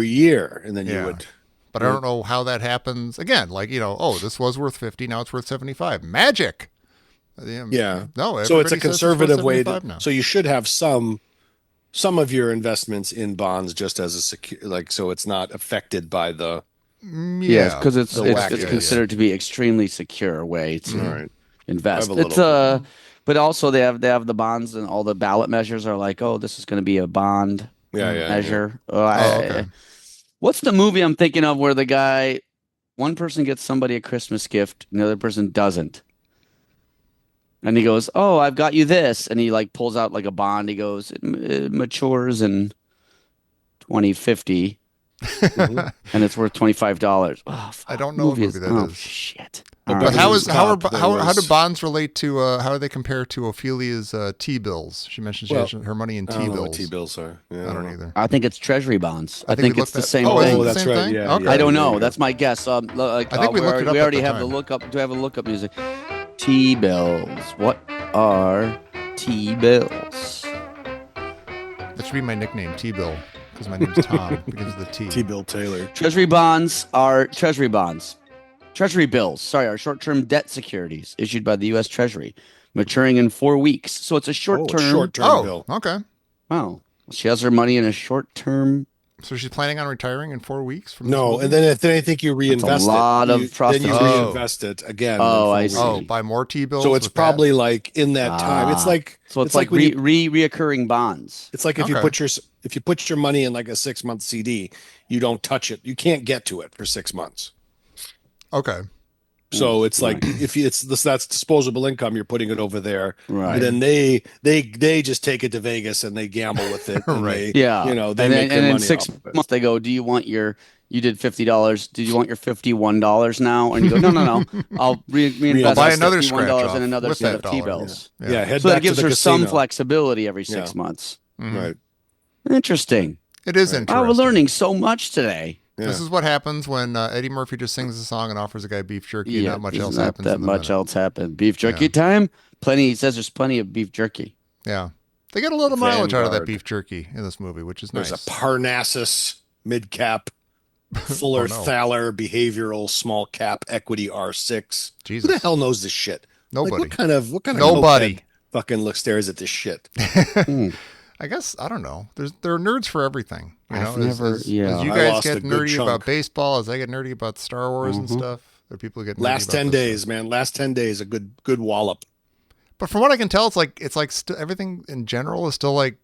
year, and then you would. But I don't know how that happens. Again, like, this was worth 50, now it's worth 75. Magic. Yeah. No, so it's a everybody says conservative way worth to. now. So you should have some of your investments in bonds just as a secure, so it's not affected by the. Yes, because it's wacky considered to be extremely secure way to invest. I have a It's little- but also they have the bonds, and all the ballot measures are like, oh, this is going to be a bond measure. Okay. What's the movie I'm thinking of where one person gets somebody a Christmas gift and the other person doesn't? And he goes, oh, I've got you this. And he like pulls out like a bond. He goes, it matures in 2050 and it's worth $25. Oh, fuck. I don't know what movie that is. Oh, shit. But All right. How do bonds relate to how do they compare to Ophelia's T-bills? She mentioned she has her money in I don't know T-bills. what T-bills are. Yeah, I don't either. I think it's treasury bonds. I think we it's looked the at- same Oh, thing. is it the that's same right, thing? yeah, Okay. yeah. I don't there you know. go. That's my guess. I think we looked it up we at already the have the time. lookup. Do I have a lookup music? T-bills. What are T-bills? That should be my nickname, T-bill, because my name's Tom because of the T. T-bill Taylor. Treasury bonds are treasury bonds. Treasury bills, are short-term debt securities issued by the U.S. Treasury, maturing in 4 weeks. So it's a short-term. Short-term bill. Okay. Wow. She has her money in a short-term. So she's planning on retiring in 4 weeks from this No, movie? and then I think you reinvest lot it. of Then you prostitution. reinvest it again. Oh, in I 4 see. weeks. Oh, buy more T-bills. So it's with probably that? like in that time. It's like So it's like when you- reoccurring bonds. It's like if you put your money in like a 6-month CD, you don't touch it. You can't get to it for 6 months. Okay. So it's like that's disposable income, you're putting it over there, Right. and then they just take it to Vegas and they gamble with it. And Right. They, Yeah. they and make then, their in money 6 off of it. months they go, you did $50. Did you want your $51 now? And you go, no. I'll reinvest I'll buy this another $51 scratch-off and another with set that of dollar. T-bills. Yeah, head So back that gives to the her some casino. flexibility every 6 months. Right. Interesting. It is interesting. Oh, we're learning so much today. Yeah. This is what happens when Eddie Murphy just sings a song and offers a guy beef jerky and not much there's else not happens. that in the much minute. else happened. Beef jerky time? Plenty. He says there's plenty of beef jerky. Yeah. They get a little mileage out of that Vanguard. beef jerky in this movie, which is There's nice. a Parnassus mid-cap, Fuller Thaler behavioral small cap equity R6. Jesus. Who the hell knows this shit? Nobody. Like, what kind of Nobody. cokehead fucking stares at this shit? I guess, I don't know. There are nerds for everything. You know, I've never- as yeah. you I guys lost a get good nerdy about chunk. baseball, as I get nerdy about Star Wars and stuff. There are people who get nerdy Last about 10 this days, stuff. man. Last 10 days, a good wallop. But from what I can tell, it's like everything in general is still like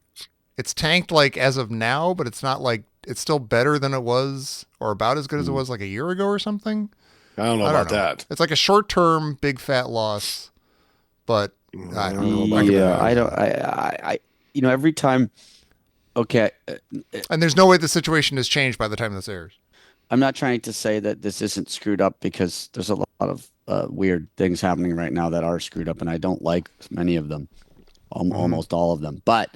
it's tanked like as of now, but it's not like it's still better than it was or about as good as it was like a year ago or something. I don't know about that. It's like a short-term big fat loss, but I don't know. About Yeah, that. I don't. I every time. Okay, And there's no way the situation has changed by the time this airs. I'm not trying to say that this isn't screwed up because there's a lot of weird things happening right now that are screwed up, and I don't like many of them, almost all of them. But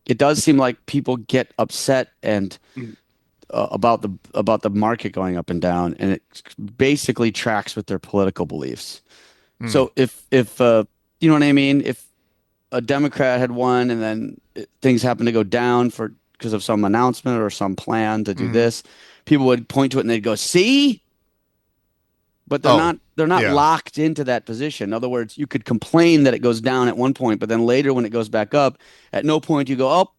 it does seem like people get upset and about the market going up and down, and it basically tracks with their political beliefs. So if you know what I mean, if a Democrat had won and then things happened to go down because of some announcement or some plan to do this, people would point to it and they'd go, "See," but they're not they're not Yeah. locked into that position. In other words, you could complain that it goes down at one point, but then later when it goes back up, at no point you go,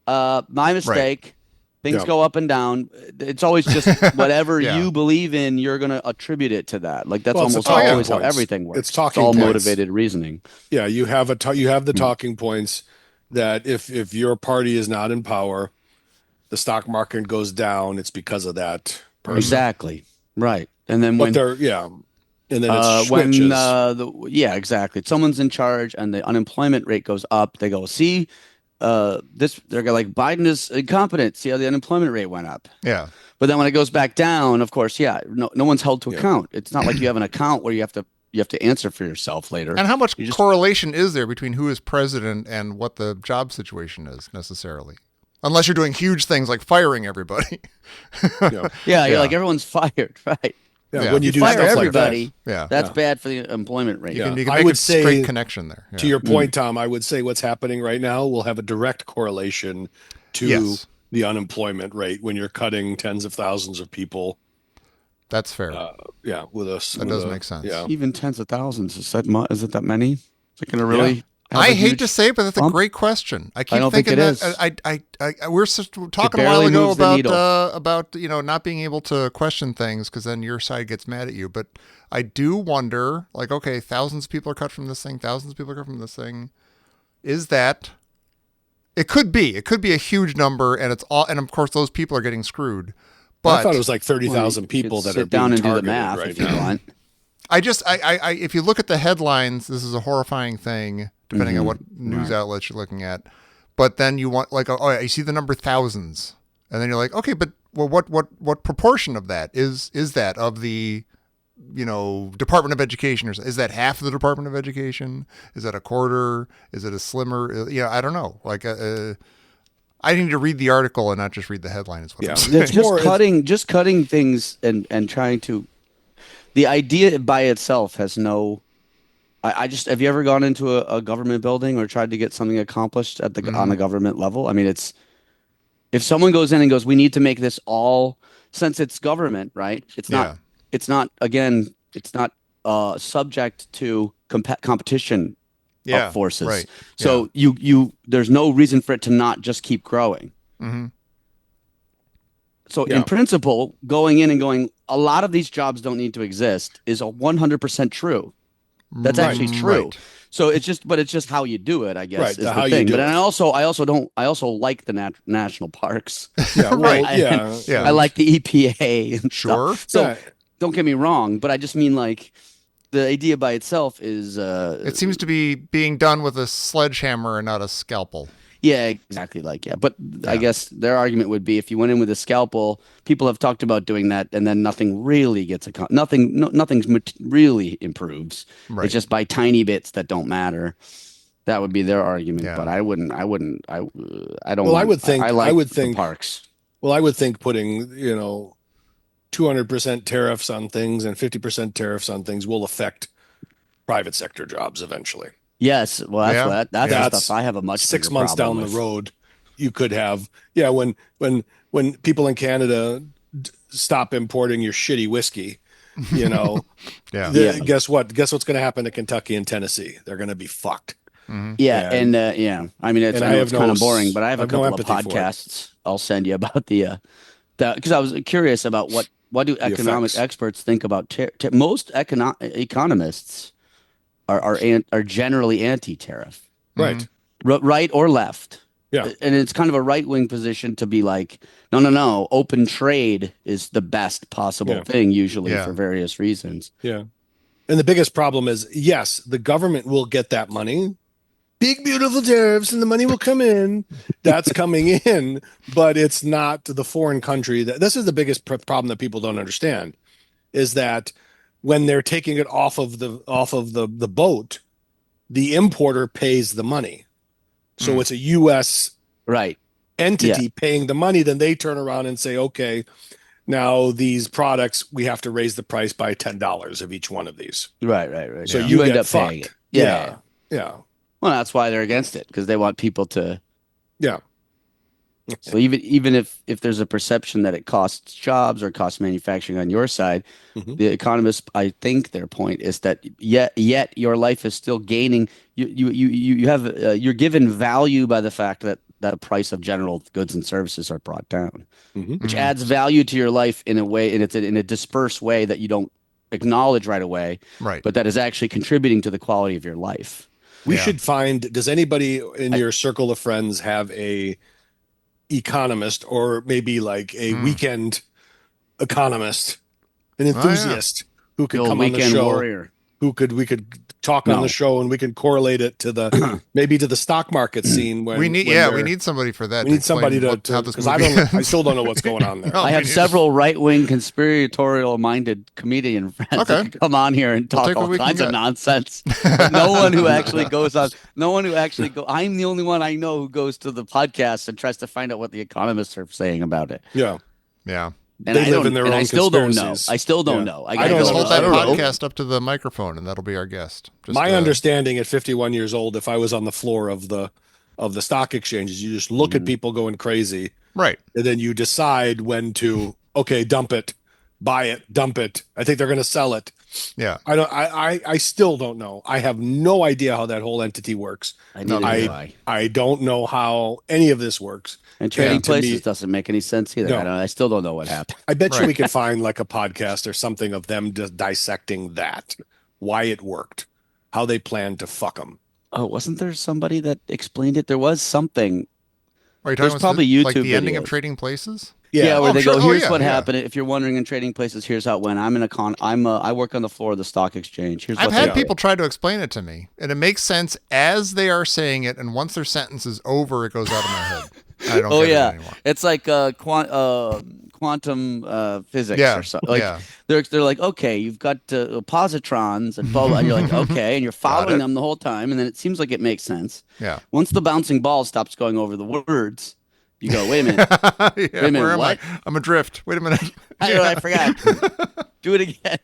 my mistake. Things Yeah. go up and down. It's always just whatever Yeah. you believe in, you're going to attribute it to that. Like that's Well, it's almost the talking always how points. everything works. It's talking all points. motivated reasoning. Yeah, you have the talking points that if your party is not in power, the stock market goes down. It's because of that person. Exactly. Right. And then when and then it switches. exactly. Someone's in charge and the unemployment rate goes up. They go, see, they're like Biden is incompetent. See how the unemployment rate went up. Yeah. But then when it goes back down, of course, no one's held to account. It's not like you have an account where you have to answer for yourself later. And how much correlation is there between who is president and what the job situation is necessarily? Unless you're doing huge things like firing everybody. You're like everyone's fired, right? Yeah, when you do fire stuff everybody, like that's bad for the employment rate. You can I make would a say, straight connection there. To your point, Tom, I would say what's happening right now will have a direct correlation to Yes. the unemployment rate when you're cutting tens of thousands of people. That's fair. That does make sense. Yeah. Even tens of thousands. Is it that many? Is it going to really? have I a hate huge to say it, but that's a bump? great question. I keep don't think thinking it that is. we were talking a while barely ago moves the needle. about not being able to question things because then your side gets mad at you. But I do wonder, like, okay, thousands of people are cut from this thing. Thousands of people are cut from this thing. Is that? It could be a huge number, and it's all. And of course, those people are getting screwed. But I thought it was like 30,000 You people could that are sit down being and do the targeted math right if you now. want. I if you look at the headlines, this is a horrifying thing, depending on what news outlets you're looking at. But then you want you see the number thousands, and then you're like, okay, but what proportion of that is that of the Department of Education, or is that half of the Department of Education? Is that a quarter? Is it a slimmer? I don't know. I need to read the article and not just read the headline. Is what I'm saying. It's just cutting things and trying to. The idea by itself has no. Have you ever gone into a government building or tried to get something accomplished on a government level? I mean, if someone goes in and goes, we need to make this all, since it's government, right? It's not subject to competition of forces. Right. So there's no reason for it to not just keep growing. Mm-hmm. So in principle, going in and going, a lot of these jobs don't need to exist is 100% true. That's actually true. Right. So it's just how you do it, I guess. Right, is the how you thing. do But it. I also like the national parks. Yeah, well, Yeah. I like the EPA and Sure. stuff. So Yeah. don't get me wrong, but I just mean like the idea by itself is It seems to be being done with a sledgehammer and not a scalpel. yeah, exactly But I guess their argument would be if you went in with a scalpel, people have talked about doing that, and then nothing really nothing really improves. Right. It's just by tiny bits that don't matter. That would be their argument, Yeah. but I don't. Well, I would think- I like I would the think- parks. Well, I would think putting 200% tariffs on things and 50% tariffs on things will affect private sector jobs eventually. Yes, well, that's the That's stuff I have a much 6 bigger months problem down with. the road. You could have when people in Canada stop importing your shitty whiskey, Yeah. guess what? Guess what's going to happen to Kentucky and Tennessee? They're going to be fucked. Yeah, And- and I mean, and I I know have it's kind no of boring, but I have a I have no couple of empathy for it. podcasts I'll send you about because I was curious about what do economic effects. experts think about most economists are generally anti-tariff, Right. right or left. Yeah. And it's kind of a right-wing position to be like, no, open trade is the best possible thing usually for various reasons. Yeah. And the biggest problem is, yes, the government will get that money. Big, beautiful tariffs, and the money will come in. That's coming in, but it's not the foreign country. This is the biggest problem that people don't understand, is that when they're taking it off of the boat, the importer pays the money. So it's a U.S. Right. entity paying the money. Then they turn around and say, okay, now these products, we have to raise the price by $10 of each one of these. Right. So you end get up paying fucked. it. Yeah. Yeah. Well, that's why they're against it, because they want people to. Yeah. So even if there's a perception that it costs jobs or costs manufacturing on your side, the economists, I think their point is that yet your life is still gaining. You have you're given value by the fact that the price of general goods and services are brought down, which adds value to your life in a way, and it's in a dispersed way that you don't acknowledge right away, Right. but that is actually contributing to the quality of your life. We should find, does anybody in your circle of friends have a economist or maybe like a weekend economist, an enthusiast who could come on the show, warrior. we could talk on the show and we can correlate it to the maybe to the stock market scene when we need somebody for that. We need somebody to how this because movie I still don't know what's going on there. I have several right-wing conspiratorial-minded comedian friends that can come on here and talk all kinds of nonsense. But no one who actually goes on. No one who actually go. I'm the only one I know who goes to the podcast and tries to find out what the economists are saying about it. Yeah. And they live in their own I still don't know. conspiracies. I still don't know. I don't just know. hold that I don't know. podcast up to the microphone, and that'll be our guest. My understanding at 51 years old, if I was on the floor of the stock exchanges, you just look at people going crazy, right, and then you decide when to dump it, buy it, dump it. I think they're going to sell it. Yeah, I still don't know. I have no idea how that whole entity works. I don't know how any of this works. And trading places doesn't make any sense either. No. I still don't know what happened. I bet you we could find like a podcast or something of them dissecting that, why it worked, how they planned to fuck them. Oh, wasn't there somebody that explained it? There was something. Are you talking There's probably YouTube like the ending videos. of Trading Places? Yeah, where they go, here's what yeah. happened. If you're wondering in Trading Places, here's how it went. I work on the floor of the stock exchange. Here's I've what had people try to explain it to me, and it makes sense as they are saying it, and once their sentence is over, it goes out of my head. I don't get it anymore. It's like quantum physics or something. Like, they're like, okay, you've got positrons and blah, blah, and you're like, okay, and you're following them the whole time, and then it seems like it makes sense. Yeah. Once the bouncing ball stops going over the words, you go, wait a minute. Wait a minute, what? I'm adrift. Wait a minute. I forgot. Do it again.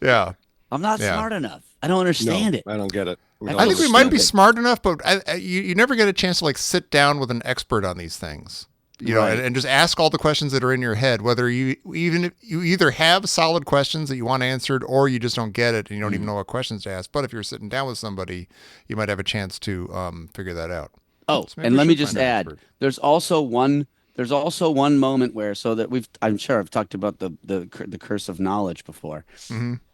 Yeah. I'm not smart enough. I don't understand it. I don't get it. I think we might be smart enough, but you never get a chance to like sit down with an expert on these things, you know, and just ask all the questions that are in your head. Whether you either have solid questions that you want answered, or you just don't get it and you don't even know what questions to ask. But if you're sitting down with somebody, you might have a chance to figure that out. Oh, So and let me just add, there's also one moment where, so that I'm sure I've talked about the curse of knowledge before,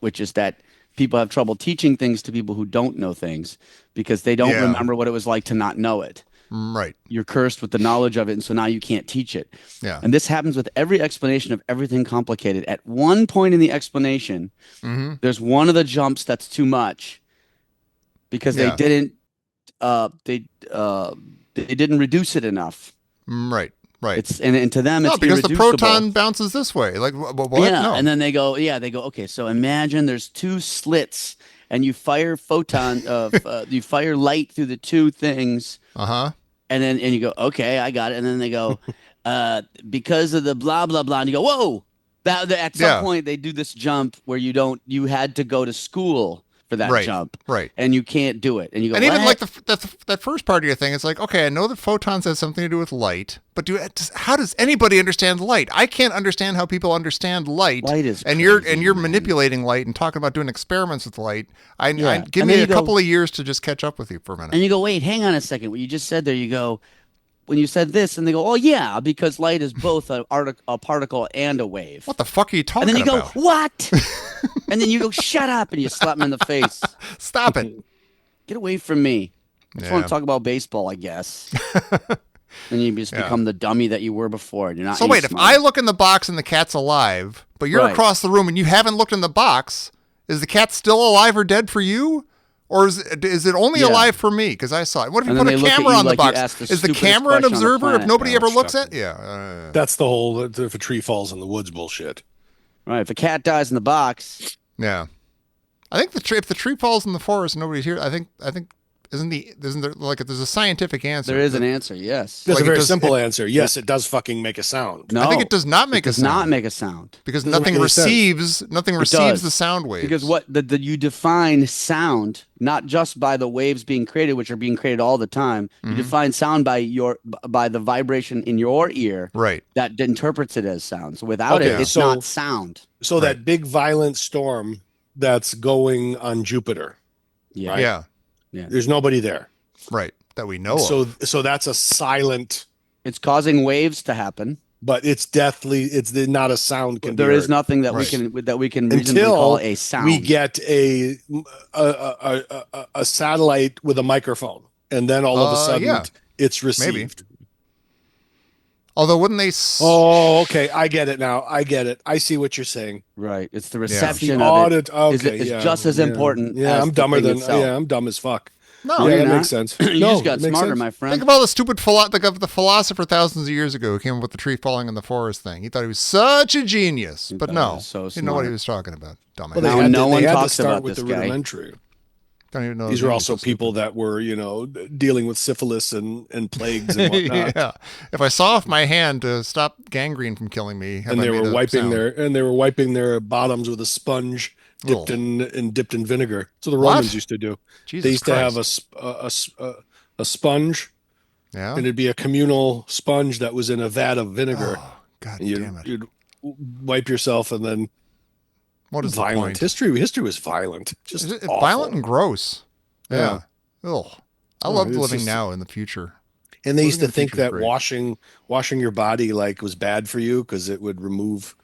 which is that people have trouble teaching things to people who don't know things because they don't remember what it was like to not know it. Right. You're cursed with the knowledge of it, and so now you can't teach it. Yeah. And this happens with every explanation of everything complicated. At one point in the explanation, there's one of the jumps that's too much because they didn't reduce it enough. Right. It's and to them it's because the irreducible. proton bounces this way. Like what? Yeah, No. and then they go, okay, so imagine there's two slits and you fire you fire light through the two things. Uh-huh. And you go, okay, I got it. And then they go, because of the blah blah blah, and you go, whoa. At some point they do this jump where you had to go to school for that jump, right? And you can't do it, and you go. And what? even like that first part of your thing, it's like, okay, I know that photons have something to do with light, but how does anybody understand light? I can't understand how people understand light. Light is and crazy, you're man. manipulating light and talking about doing experiments with light. Give And me then a couple of years to just catch up with you for a minute. And you go, wait, hang on a second. What you just said there, you go, when you said this, and they go, oh yeah, because light is both a particle and a wave. What the fuck are you talking about? And then you about? go, what? And then you go, shut up, and you slap him in the face. Stop it. Get away from me. I just want to talk about baseball, I guess. And you just become the dummy that you were before. You're not. So wait, if I look in the box and the cat's alive, but you're across the room and you haven't looked in the box, is the cat still alive or dead for you? Or is it only alive for me? Because I saw it. What if you put a camera on the box? Is the camera an observer if nobody ever looks at it? Yeah. That's the whole if a tree falls in the woods bullshit. Right. If a cat dies in the box. Yeah. I think if the tree falls in the forest and nobody's here, I think isn't there like there's a scientific answer? There is an answer. Yes. There's Like a very does- simple answer. Yes, it does fucking make a sound. No, I think it does not make it a does sound. not make a sound. Because Doesn't nothing make any sense. receives does. the sound waves. Because you define sound not just by the waves being created, which are being created all the time. You define sound by the vibration in your ear, Right. that interprets it as sound. So without Okay, it, it's so- not sound. So that big violent storm that's going on Jupiter, Yeah. Right. Yeah. there's nobody there. Right. That we know So of. so that's a silent, It's causing waves to happen. but it's deathly. It's not a sound. Can There be is heard. nothing that Right. we can reasonably call a sound. we get a satellite with a microphone, and then all of a sudden yeah. it's received. Although wouldn't they Oh, okay. I get it now. I get it. I see what you're saying. Right. It's the The reception of audit. it Okay, is yeah, just as yeah. important. Yeah, as I'm the dumber thing than. itself. Yeah, I'm dumb as fuck. No, yeah, you're that not. makes sense. You No, just got it makes smarter, sense. my friend. think of all the stupid the philosopher thousands of years ago who came up with the tree falling in the forest thing. He thought he was such a genius, but thought he no, was so he didn't know what smart. he was talking about. Dumbass. Well, they Now had no to, one they had to talks start about with this the guy. rudimentary. Don't even know These his were name, also so people that were, dealing with syphilis and plagues and stupid. whatnot. Yeah. If I saw off my hand to stop gangrene from killing me, have And I they made were a wiping sound? their bottoms with a sponge dipped Ugh. dipped in vinegar. So the What? Romans used to do. Jesus They used to have Christ. a sponge, Yeah. and it'd be a communal sponge that was in a vat of vinegar. Oh, God And damn it. you'd wipe yourself, and then What is the violent point? history was violent. Just It's awful. violent and gross. Yeah. Ugh. I love it's living just- now in the future. And they Living used to in the think future is that great. washing your body like was bad for you because it would remove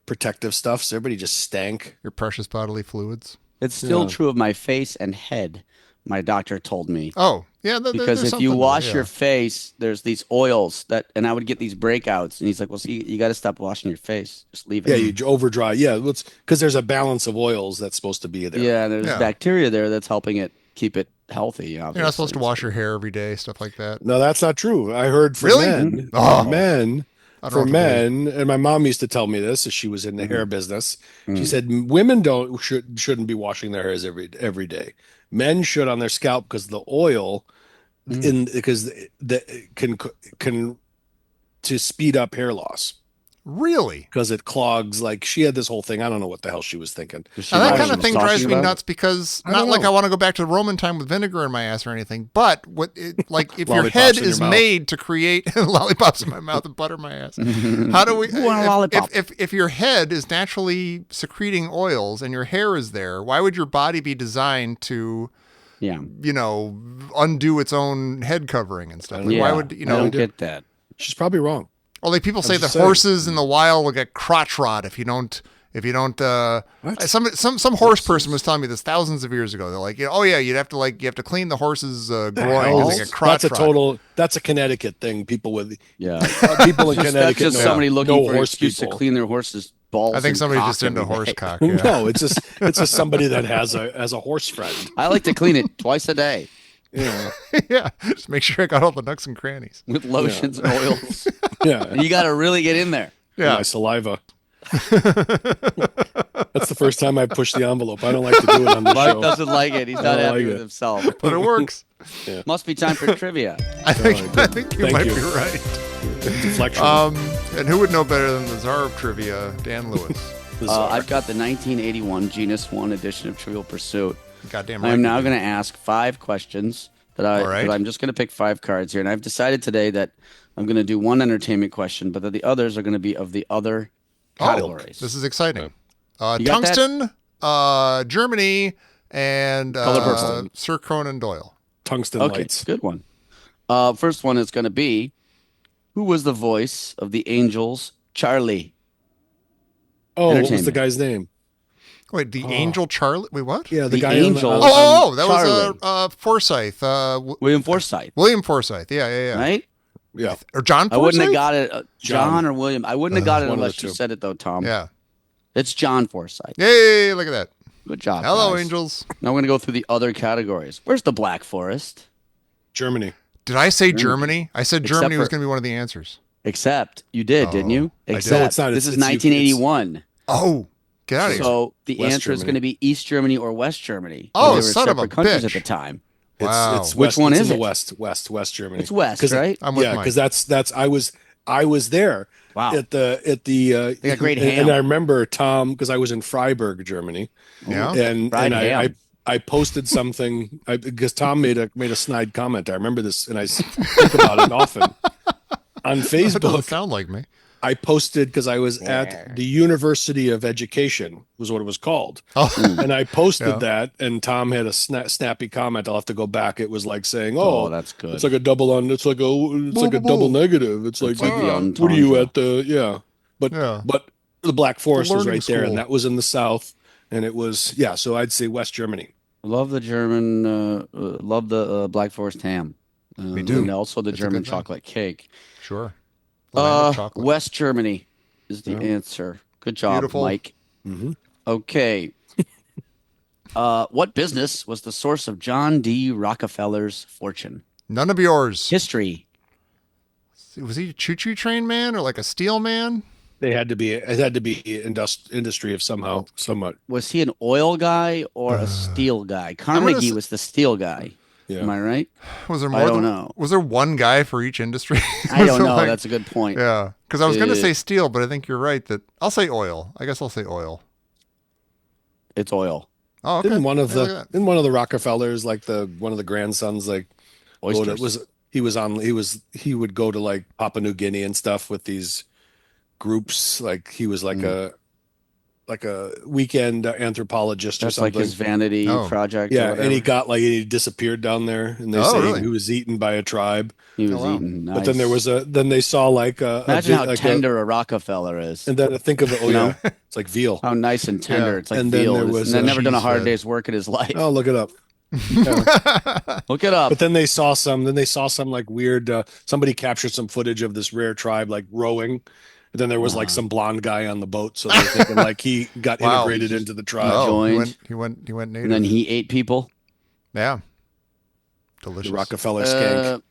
protective stuff. So everybody just stank. Your precious bodily fluids. It's still Yeah. true of my face and head. My doctor told me. Oh, yeah. Because there's if you something wash there, yeah. your face, there's these oils and I would get these breakouts. And he's like, well, see, you got to stop washing your face. Just leave it. Yeah, you over dry. Yeah, because there's a balance of oils that's supposed to be there. Yeah, there's Yeah. bacteria there that's helping it keep it healthy. Obviously. You're not supposed to wash your hair every day, stuff like that. No, that's not true. I heard for Really? men, Oh. for men, I don't for know men, and my mom used to tell me this as she was in the hair business. She said women shouldn't be washing their hairs every day. Men should on their scalp because the oil because the can to speed up hair loss Really? because it clogs. Like she had this whole thing. I don't know what the hell she was thinking. Does she Now, know that what kind she of was thing talking drives me about? nuts because I not don't like know. I want to go back to the Roman time with vinegar in my ass or anything, but like if your Lollipops head in your is mouth. made to create lollipops in my mouth and butter my ass. How do we Who want a lollipop? if your head is naturally secreting oils and your hair is there, why would your body be designed to Yeah. undo its own head covering and stuff? Like, Yeah. why would I don't get that. She's probably wrong. or like people say the just saying. horses in the wild will get crotch rot if you don't What? some horse person was telling me this thousands of years ago. They're like, oh yeah, you have to clean the horse's groin because they get crotch rot. That's a Connecticut thing. People with Yeah. people in That's Connecticut just know, somebody looking know for an horse excuse people. to clean their horse's balls. I think and somebody's cock just into every horse day. cock. Yeah. No, it's just somebody that has a horse friend. I like to clean it twice a day Yeah, Yeah, just make sure I got all the nooks and crannies. with lotions and oils. yeah. And you got to really get in there. Yeah, My saliva. That's the first time I pushed the envelope. I don't like to do it on the Mark show. doesn't like it. He's not don't happy like with it. himself. but it works. Must be time for trivia. I think you Thank might you. be right. Deflection. And who would know better than the czar of trivia, Dan Lewis? Bizarre. I've got the 1981 Genus 1 edition of Trivial Pursuit. Goddamn I right. am now you do. going to ask 5 questions All right. that I'm just going to pick 5 cards here. And I've decided today that I'm going to do one entertainment question, but that the others are going to be of the other categories. This is exciting. You got that? Tungsten, Germany, and Color purple. Sir Conan Doyle. Tungsten Okay, lights. good one. First one is going to be, who was the voice of the Angels, Charlie? Oh, what was the Entertainment. guy's name? Wait, the Angel Charlie? Wait, what? Yeah, the The guy angel. on Oh, that Charlie. was Forsyth. William Forsythe, William Forsyth. Yeah. right? yeah. Or John I Forsyth? wouldn't have got it, John John. or William. I wouldn't have got it one of the unless you two. said it, though, Tom. Yeah. It's John Forsythe. Yay, look at that. Good job. Hello, guys. angels. Now we're going to go through the other categories. Where's the Black Forest? Germany. Did I say Germany? I said Except Germany was for- going to be one of the answers. Except you did, didn't you? I did. Except No, it's not. this is It's 1981. Oh, get out of here. So the West answer is Germany. going to be East Germany or West Germany. Oh, They were son of a separate countries bitch. at the time. Wow. It's Which west, one it's is in the it? west Germany. It's west, 'Cause right? I'm with yeah, Mike. because that's I was there Wow. at the They got great and ham. I remember Tom because I was in Freiburg, Germany, Yeah. and Fried and ham. I posted something because Tom made a snide comment. I remember this, and I think about it often on That doesn't Facebook. sound like me. I posted because I was at the University of Education was what it was called. Oh, And I posted Yeah. that, and Tom had a snappy comment. I'll have to go back. It was like saying, Oh, "Oh, that's good. it's like a double on. It's like a double negative. It's like, like the what are you entendre. at the yeah?" But Yeah. but the Black Forest was learning right there, school. and that was in the south, and it was yeah. So I'd say West Germany. Love the German, love the Black Forest ham. Me too. And also the It's a German good thing. chocolate cake. Sure. Land of chocolate. West Germany is the Yeah. answer. Good job, Beautiful. Mike. Mhm. Okay. What business was the source of John D. Rockefeller's fortune? None of yours. History. Was he a choo-choo train man or like a steel man? It had to be industry of somewhat. Was he an oil guy or a steel guy? Carnegie was the steel guy. Yeah. Am I right? Was there more? I don't know. Was there one guy for each industry? I Was don't there know. like- That's a good point. Yeah, because I was going to Uh, say steel, but I think you're right. That I'll say oil. I guess I'll say oil. It's oil. Oh, okay. Didn't one of Yeah, look at that. didn't one of the Rockefellers, like one of the grandsons, like Oysters. he would go to like Papua New Guinea and stuff with these groups. Like he was like a weekend anthropologist or That's like something. his vanity Oh. project. or Yeah, whatever. and he disappeared down there, and they Oh, say really? he was eaten by a tribe. He was wow. eating. Nice. But then they saw like Imagine how like tender a Rockefeller is. and then I think of it. Oh You yeah, know? it's like veal. How nice and tender. Yeah. It's like And then veal. there And was then a never done a hard cheese day's work in his life. Oh, look it up. Yeah. Look it up. But then they saw some. Then they saw some like weird. Somebody captured some footage of this rare tribe like rowing. And then there was like some blonde guy on the boat, so they're thinking like he got Wow. integrated into the tribe. Oh, joined. he went native. And then he ate people. Yeah. The Delicious. Rockefeller skank.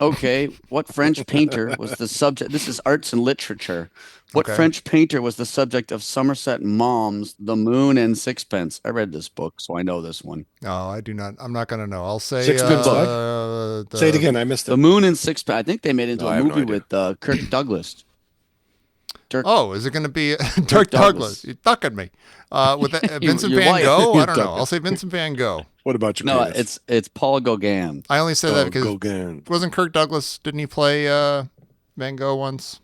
Okay. What French painter was the subject? This is arts and literature. What Okay. French painter was the subject of Somerset Maugham's The Moon and Sixpence? I read this book, so I know this one. No, I do not. I'm not going to know. I'll say. Sixpence what? Say it again. I missed The it. Moon and Sixpence. I think they made it into No, I a have no movie idea. with Kirk Douglas. Oh, is it going to be Dirk Douglas? Douglas. You ducking me. With Vincent your Van wife. Gogh? You I don't know. ducked I'll say Vincent Van Gogh. What about your No, penis? it's Paul Gauguin. I only say that because Gauguin. wasn't Kirk Douglas? Didn't he play Van Gogh once?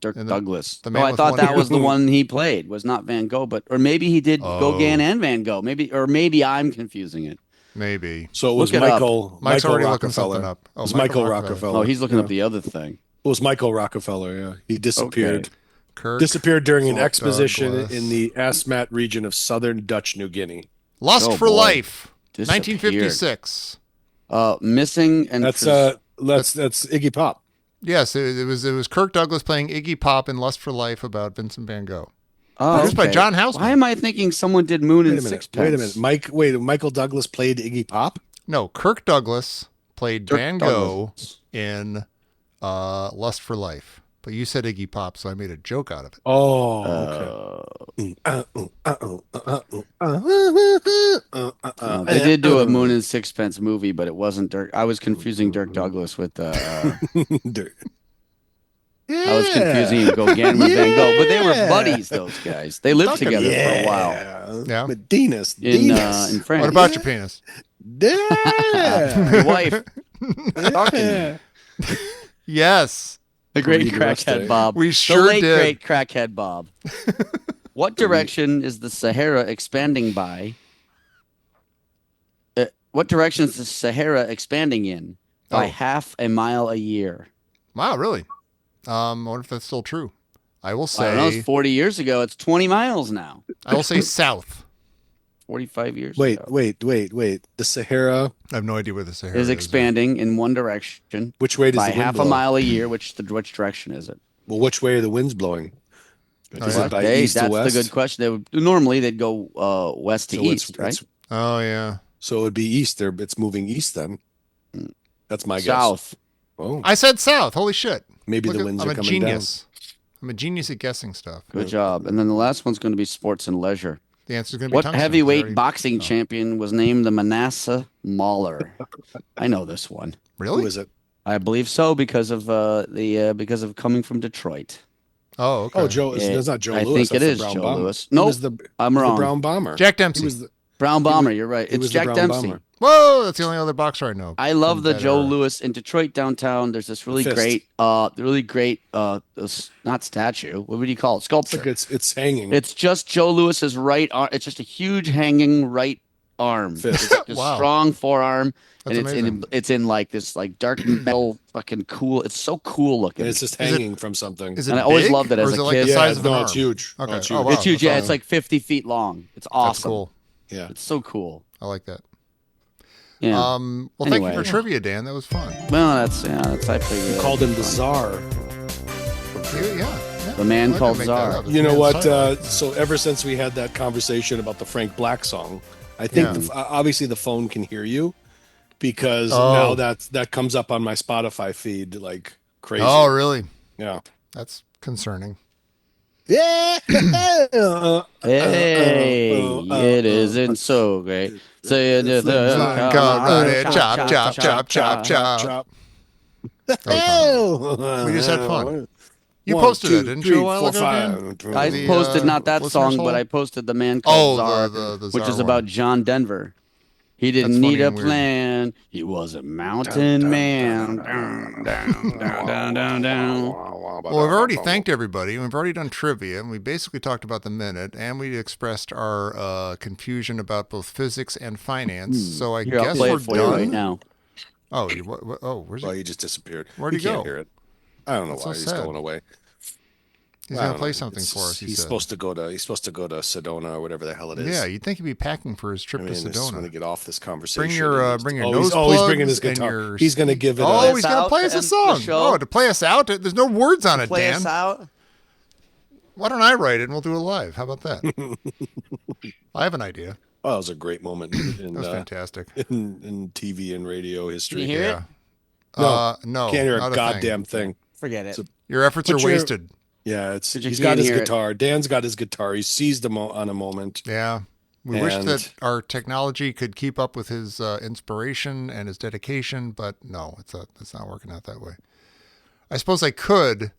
Dirk And Douglas. the man I with thought one that ear. was the one he played. Was not Van Gogh, or maybe he did Gauguin and Van Gogh. Maybe I'm confusing it. Maybe. So it was Look it up. Michael. Mike's Michael already looking Rockefeller. something up. Oh, It was Michael Michael Rockefeller. Rockefeller. Oh, he's looking Yeah. up the other thing. It was Michael Rockefeller. Yeah, he disappeared. Okay. Kirk. Disappeared during an Douglas. exposition in the Asmat region of southern Dutch New Guinea. Lust Oh, for boy. Life. Disappeared. 1956. Missing and That's that's Iggy Pop. Yes, it was Kirk Douglas playing Iggy Pop in Lust for Life about Vincent Van Gogh. Oh, Produced by okay. John Houseman. Why am I thinking someone did Moon Wait and a minute. Sixpence? Wait a minute. Michael Douglas played Iggy Pop. No, Kirk Douglas played Dirk Van Gogh in Lust for Life. But you said Iggy Pop, so I made a joke out of it. Oh, okay. They did do a Moon and Sixpence movie, but it wasn't Dirk. I was confusing Dirk Douglas with. I was confusing Gauguin with Van Gogh, but they were buddies. Those guys. They lived together for a while Yeah. Medina's. in France. What about your penis? Yeah. your wife? Talking. Yes. The great Read the rest of crackhead it. Bob. We sure the late did. great crackhead Bob. What direction is the Sahara expanding by? What direction is the Sahara expanding in by Oh. half a mile a year? Wow, really? I wonder if that's still true. I will I don't know. say It's 40 years ago. It's 20 miles now. I will say south. 45 years Wait. ago. The Sahara. I have no idea where the Sahara Is expanding in one direction Which way does by the wind half blow? a mile a year. Which direction is it? Well, which way are the winds blowing? Is yeah. it by Hey, east to that's west? the good question. Normally they'd go west to So east, right? Oh yeah. So it'd be east there. It's moving east then. That's my guess. South. Oh, I said south. Holy shit. maybe Look the at- winds I'm are a coming genius. I'm a genius at guessing stuff. Good job. And then the last one's going to be sports and leisure. The answer is going to be What tungsten. heavyweight boxing champion was named the Manasseh Mauler? I know this one. Really? Who is it? I believe so because of because of coming from Detroit. Oh, okay. Oh, Joe. That's not Joe I Lewis. think it that's is the Brown Joe Bomber. Lewis. He Nope, was I'm the wrong. Brown Bomber. Jack Dempsey. He was the, Brown Bomber. You're right. he It's was Jack the Brown Dempsey. Bomber. Whoa, that's the only other boxer I know. I love from the that Joe era. Lewis in Detroit downtown. There's this really Fist. great, not statue. What would you call it? It's Sculpture. like it's hanging. It's just Joe Lewis's right arm. It's just a huge hanging right arm. Fist. It's a Wow. strong forearm, That's and amazing. it's in like this like dark metal fucking cool. It's so cool looking. And it's just Is it- hanging from something. Is it And I always big, loved it or as is a it like kid. the size Yeah, of an no, arm? it's huge. Okay. No, it's Oh, huge. wow. It's huge. That's Yeah, awesome. it's like 50 feet long. It's awesome. That's cool. Yeah. It's so cool. I like that. Yeah. Well, thank you Anyway. for trivia, Dan. That was fun. Well, that's I figured. You called him the Czar. Yeah. The man I called didn't make that Czar. up. It's You know man's what? title. So ever since we had that conversation about the Frank Black song, I think Yeah. obviously the phone can hear you because Oh. now that comes up on my Spotify feed like crazy. Oh, really? Yeah. That's concerning. Yeah. Hey, it isn't so great. Say it is Come on, chop, chop, chop, chop, chop. We just had fun. You posted it, didn't you, a while ago, Dan? I The, posted not that listener's song, hole? but I posted the man Oh, called Czar, the which Czar is one. about John Denver. He didn't That's need funny a and weird. plan. He was a mountain man. Down, down, down, down, down, down. Well, we've already thanked everybody. We've already done trivia, and we basically talked about the minute, and we expressed our confusion about both physics and finance. So I Here, I'll guess play we're it for you done. right now. Oh, where's Well, he? he just disappeared. Where'd he You can't go? hear it. I don't know That's why so he's sad. going away. He's I gonna don't play know. something for us. He He's said. supposed to go to Sedona or whatever the hell it is. Yeah, you'd think he'd be packing for his trip I mean, to I just want to Sedona. get off this conversation. Bring your Oh, nose he's bringing plugs his and guitar. your- He's going to give it. Oh, a, he's gonna out play us to a end the song. show. Oh, to play us out? There's no words on it, Play Dan. us out. Why don't I write it and we'll do it live? How about that? I have an idea. oh, it was a great moment in, That was fantastic. in TV and radio history. Can you hear Yeah. it? No. Can't hear not a goddamn thing. Forget it. Your efforts are Put your- wasted. Yeah, But you he's got can't his hear it. guitar. Dan's got his guitar. He seized on a moment. Yeah. We wish And- that our technology could keep up with his inspiration and his dedication, but no, it's not working out that way. I suppose I could.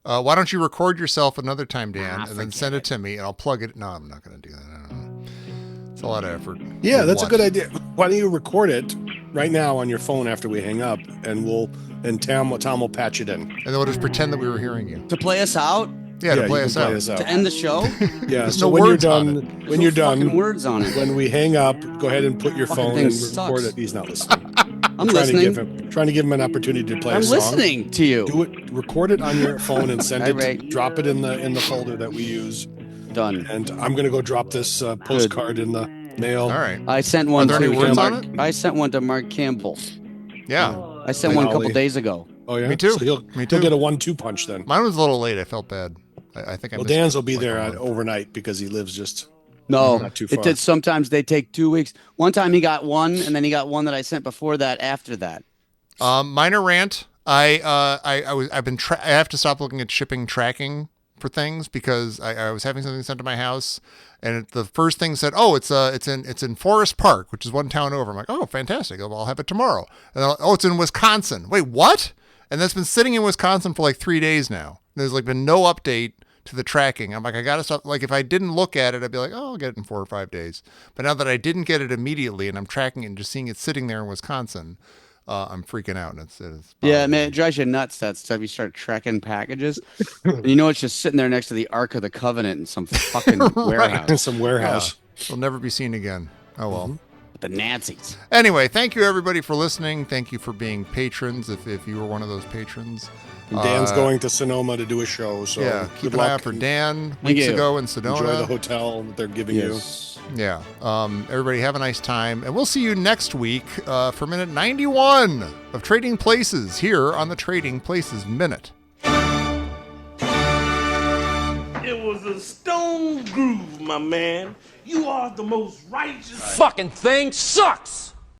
Why don't you record yourself another time, Dan, and then send it to me, and I'll plug it. No, I'm not going to do that. I don't know. It's a lot of effort. Yeah, For that's a what? good idea. Why don't you record it right now on your phone after we hang up, and Tom will patch it in. And then we'll just pretend that we were hearing you. To play us out? Yeah, to you play can us out. To end the show? Yeah, There's so no when you're words on done, when you're Fucking done, words on it. when we hang up, go ahead and put your Fucking phone thing and sucks. record it. He's not listening. I'm trying listening. to give him an opportunity to play I'm a song. listening to you. Do it. Record it on your phone and send it. Alright. Drop it in the folder that we use. Done. And I'm gonna go drop this postcard in the mail. All right. I sent one Are there any to words Mark. on it? I sent one to Mark Campbell. Yeah. I sent one a couple Golly. days ago. Oh yeah. Me too. So he'll Me too. get a 1-2 punch then. Mine was a little late. I felt bad. I think I Well, missed Dan's will be like there a month. overnight because he lives just. No, Not too it far. did. Sometimes they take 2 weeks. One time he got one, and then he got one that I sent before that. After that, Minor rant. I have to stop looking at shipping tracking for things because I was having something sent to my house, and the first thing said, "Oh, it's in Forest Park, which is one town over." I'm like, "Oh, fantastic! I'll have it tomorrow." And then, oh, it's in Wisconsin. Wait, what? And that's been sitting in Wisconsin for like 3 days now. There's like been no update to the tracking. I'm like, I gotta stop. Like, if I didn't look at it, I'd be like, oh, I'll get it in 4 or 5 days. But now that I didn't get it immediately, and I'm tracking it and just seeing it sitting there in Wisconsin, I'm freaking out. And it's yeah, bothering man, me. it drives you nuts. That stuff. You start tracking packages, and you know it's just sitting there next to the Ark of the Covenant in some fucking warehouse. in some Yeah. warehouse. It'll never be seen again. Oh well. With the Nazis. Anyway, thank you everybody for listening. Thank you for being patrons. If you were one of those patrons. And Dan's going to Sonoma to do a show. So Yeah, keep good an eye luck. out for Dan Thank weeks you. ago in Enjoy the Sedona. hotel that they're giving you. Yeah. Everybody have a nice time. And we'll see you next week for minute 91 of Trading Places here on the Trading Places Minute. It was a stone groove, my man. You are the most righteous. Fucking thing sucks!